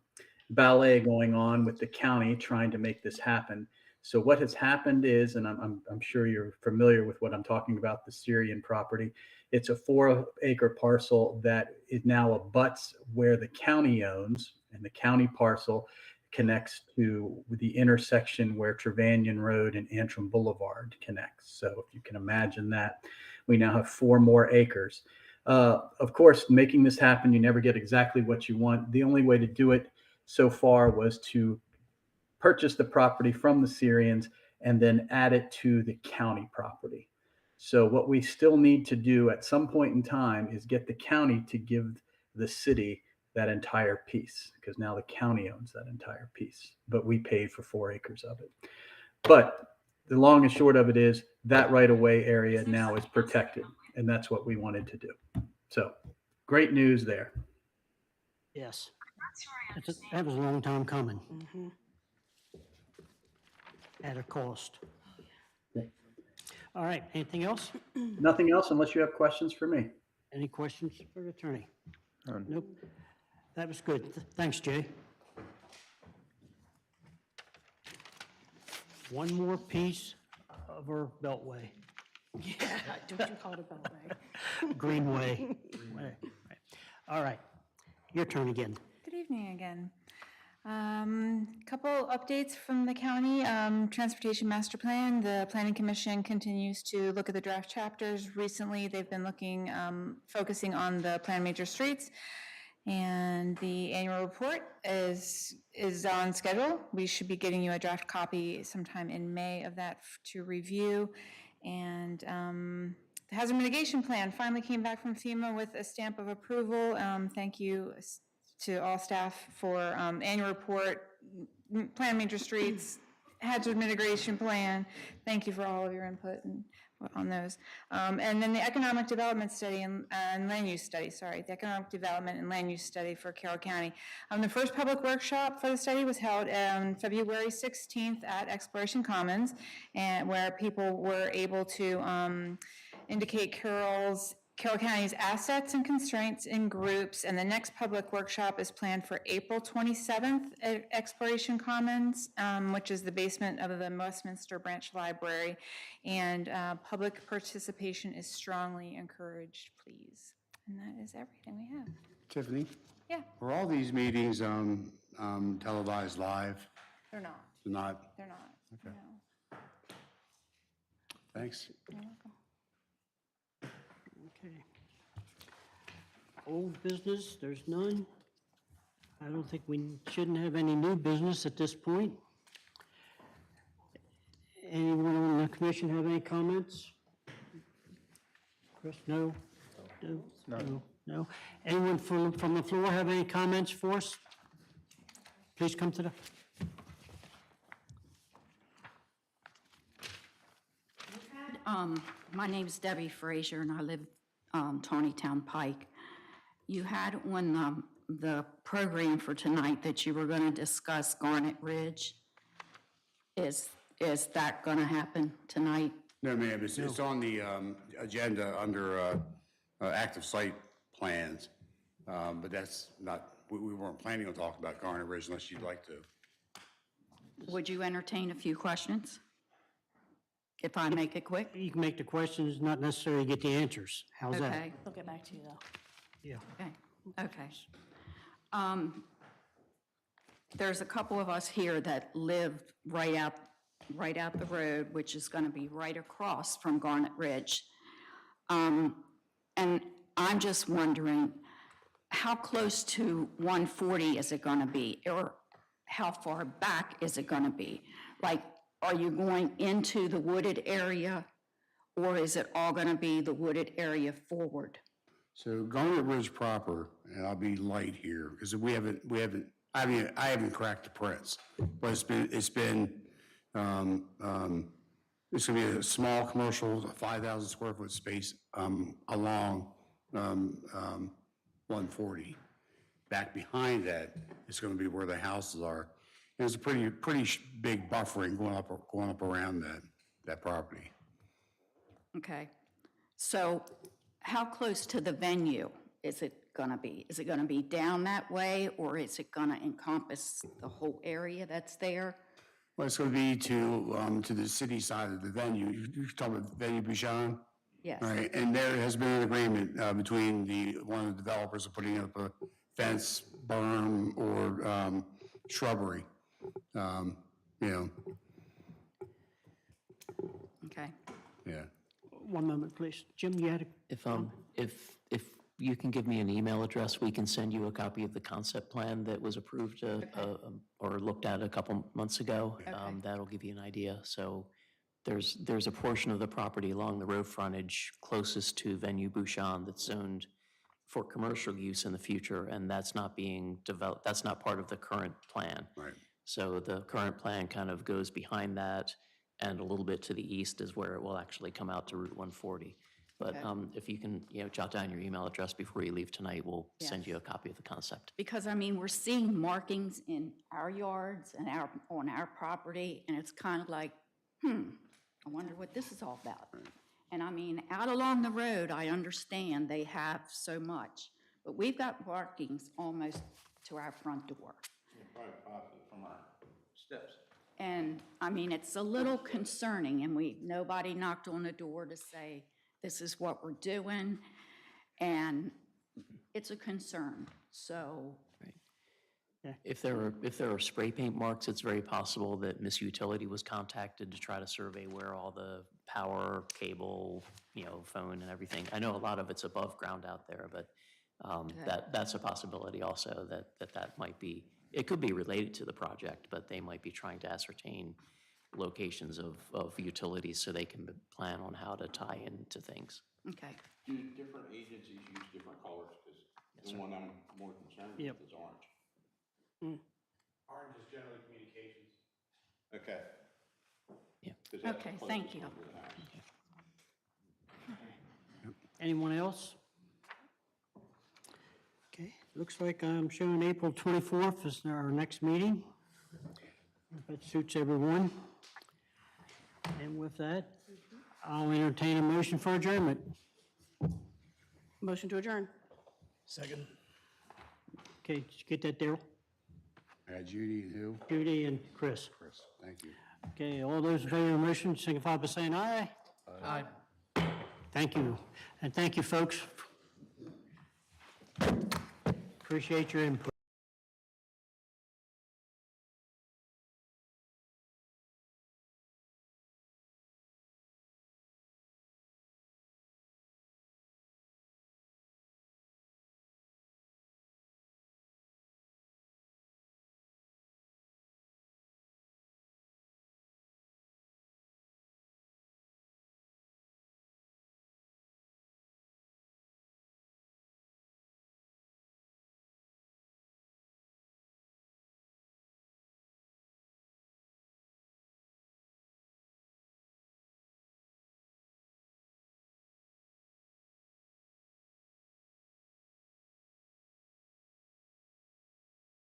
S15: ballet going on with the county trying to make this happen. So what has happened is, and I'm sure you're familiar with what I'm talking about, the Syrian property. It's a 4-acre parcel that it now abuts where the county owns, and the county parcel connects to the intersection where Trevanion Road and Antrim Boulevard connects. So if you can imagine that, we now have 4 more acres. Of course, making this happen, you never get exactly what you want. The only way to do it so far was to purchase the property from the Syrians and then add it to the county property. So what we still need to do at some point in time is get the county to give the city that entire piece, because now the county owns that entire piece, but we paid for 4 acres of it. But the long and short of it is that right-of-way area now is protected, and that's what we wanted to do. So great news there.
S1: Yes. That was a long time coming. At a cost. All right, anything else?
S15: Nothing else unless you have questions for me.
S1: Any questions for the attorney? Nope. That was good. Thanks, Jay. One more piece of our beltway.
S13: Yeah, don't you call it a beltway.
S1: Greenway. Right. All right, your turn again.
S19: Good evening again. Couple updates from the county. Transportation Master Plan, the Planning Commission continues to look at the draft chapters. Recently, they've been looking, focusing on the Plan Major Streets, and the annual report is on schedule. We should be getting you a draft copy sometime in May of that to review. And the Hazard Mitigation Plan finally came back from FEMA with a stamp of approval. Thank you to all staff for annual report, Plan Major Streets, Hazard Mitigation Plan. Thank you for all of your input on those. And then the Economic Development Study and Land Use Study, the Economic Development and Land Use Study for Carroll County. The first public workshop for the study was held on February 16th at Exploration Commons, and where people were able to indicate Carroll County's assets and constraints in groups, and the next public workshop is planned for April 27th at Exploration Commons, which is the basement of the Westminster Branch Library, and public participation is strongly encouraged, please. And that is everything we have.
S16: Tiffany?
S19: Yeah.
S16: Are all these meetings televised live?
S19: They're not.
S16: They're not?
S19: They're not.
S16: Okay.
S19: No.
S16: Thanks.
S19: You're welcome.
S1: Okay. Old business, there's none. I don't think we shouldn't have any new business at this point. Anyone on the commission have any comments? Chris, no? No? Anyone from the floor have any comments for us? Please come to the...
S21: My name is Debbie Frazier, and I live Taneytown Pike. You had on the program for tonight that you were going to discuss Garnet Ridge. Is that going to happen tonight?
S16: No, ma'am, it's on the agenda under active site plans, but that's not, we weren't planning on talking about Garnet Ridge unless you'd like to.
S21: Would you entertain a few questions? If I make it quick?
S1: You can make the questions, not necessarily get the answers. How's that?
S21: Okay.
S13: They'll get back to you, though.
S1: Yeah.
S21: Okay. There's a couple of us here that live right out the road, which is going to be right across from Garnet Ridge. And I'm just wondering, how close to 140 is it going to be? Or how far back is it going to be? Like, are you going into the wooded area, or is it all going to be the wooded area forward?
S16: So Garnet Ridge proper, and I'll be light here, because I haven't cracked the prints, but it's gonna be a small commercial, 5,000 square foot space, along, 140. Back behind that is gonna be where the houses are. And there's a pretty big buffering going up around that property.
S21: Okay. So how close to the venue is it going to be? Is it going to be down that way, or is it going to encompass the whole area that's there?
S16: Well, it's gonna be to the city side of the venue. You're talking about Venue Bouchon?
S21: Yes.
S16: All right, and there has been an agreement between one of the developers of putting up a fence, berm, or shrubbery. You know,
S21: Okay.
S16: yeah.
S1: One moment, please. Jim, you had a...
S8: If you can give me an email address, we can send you a copy of the concept plan that was approved or looked at a couple months ago. That'll give you an idea. So there's a portion of the property along the road frontage closest to Venue Bouchon that's zoned for commercial use in the future, and that's not being developed, that's not part of the current plan.
S16: Right.
S8: So the current plan kind of goes behind that, and a little bit to the east is where it will actually come out to Route 140. But if you can, jot down your email address before you leave tonight, we'll send you a copy of the concept.
S21: Because, I mean, we're seeing markings in our yards and on our property, and it's kind of like, I wonder what this is all about. And I mean, out along the road, I understand they have so much, but we've got markings almost to our front door.
S12: Probably 5 feet from our steps.
S21: And, I mean, it's a little concerning, and nobody knocked on the door to say, this is what we're doing, and it's a concern, so.
S8: If there are spray paint marks, it's very possible that Miss Utility was contacted to try to survey where all the power, cable, phone and everything. I know a lot of it's above ground out there, but that's a possibility also that might be, it could be related to the project, but they might be trying to ascertain locations of utilities so they can plan on how to tie into things.
S21: Okay.
S12: Do different agencies use different colors? Because the one I'm more concerned with is orange. Orange is generally communications. Okay.
S8: Yeah.
S21: Okay, thank you.
S1: Anyone else? Okay, looks like I'm showing April 24th is our next meeting. If it suits everyone. And with that, I'll entertain a motion for adjournment.
S13: Motion to adjourn.
S14: Second.
S1: Okay, did you get that, Daryl?
S16: Judy and who?
S1: Judy and Chris.
S16: Chris, thank you.
S1: Okay, all those in favor of the motion signify by saying aye.
S14: Aye.
S1: Thank you, and thank you, folks. Appreciate your input.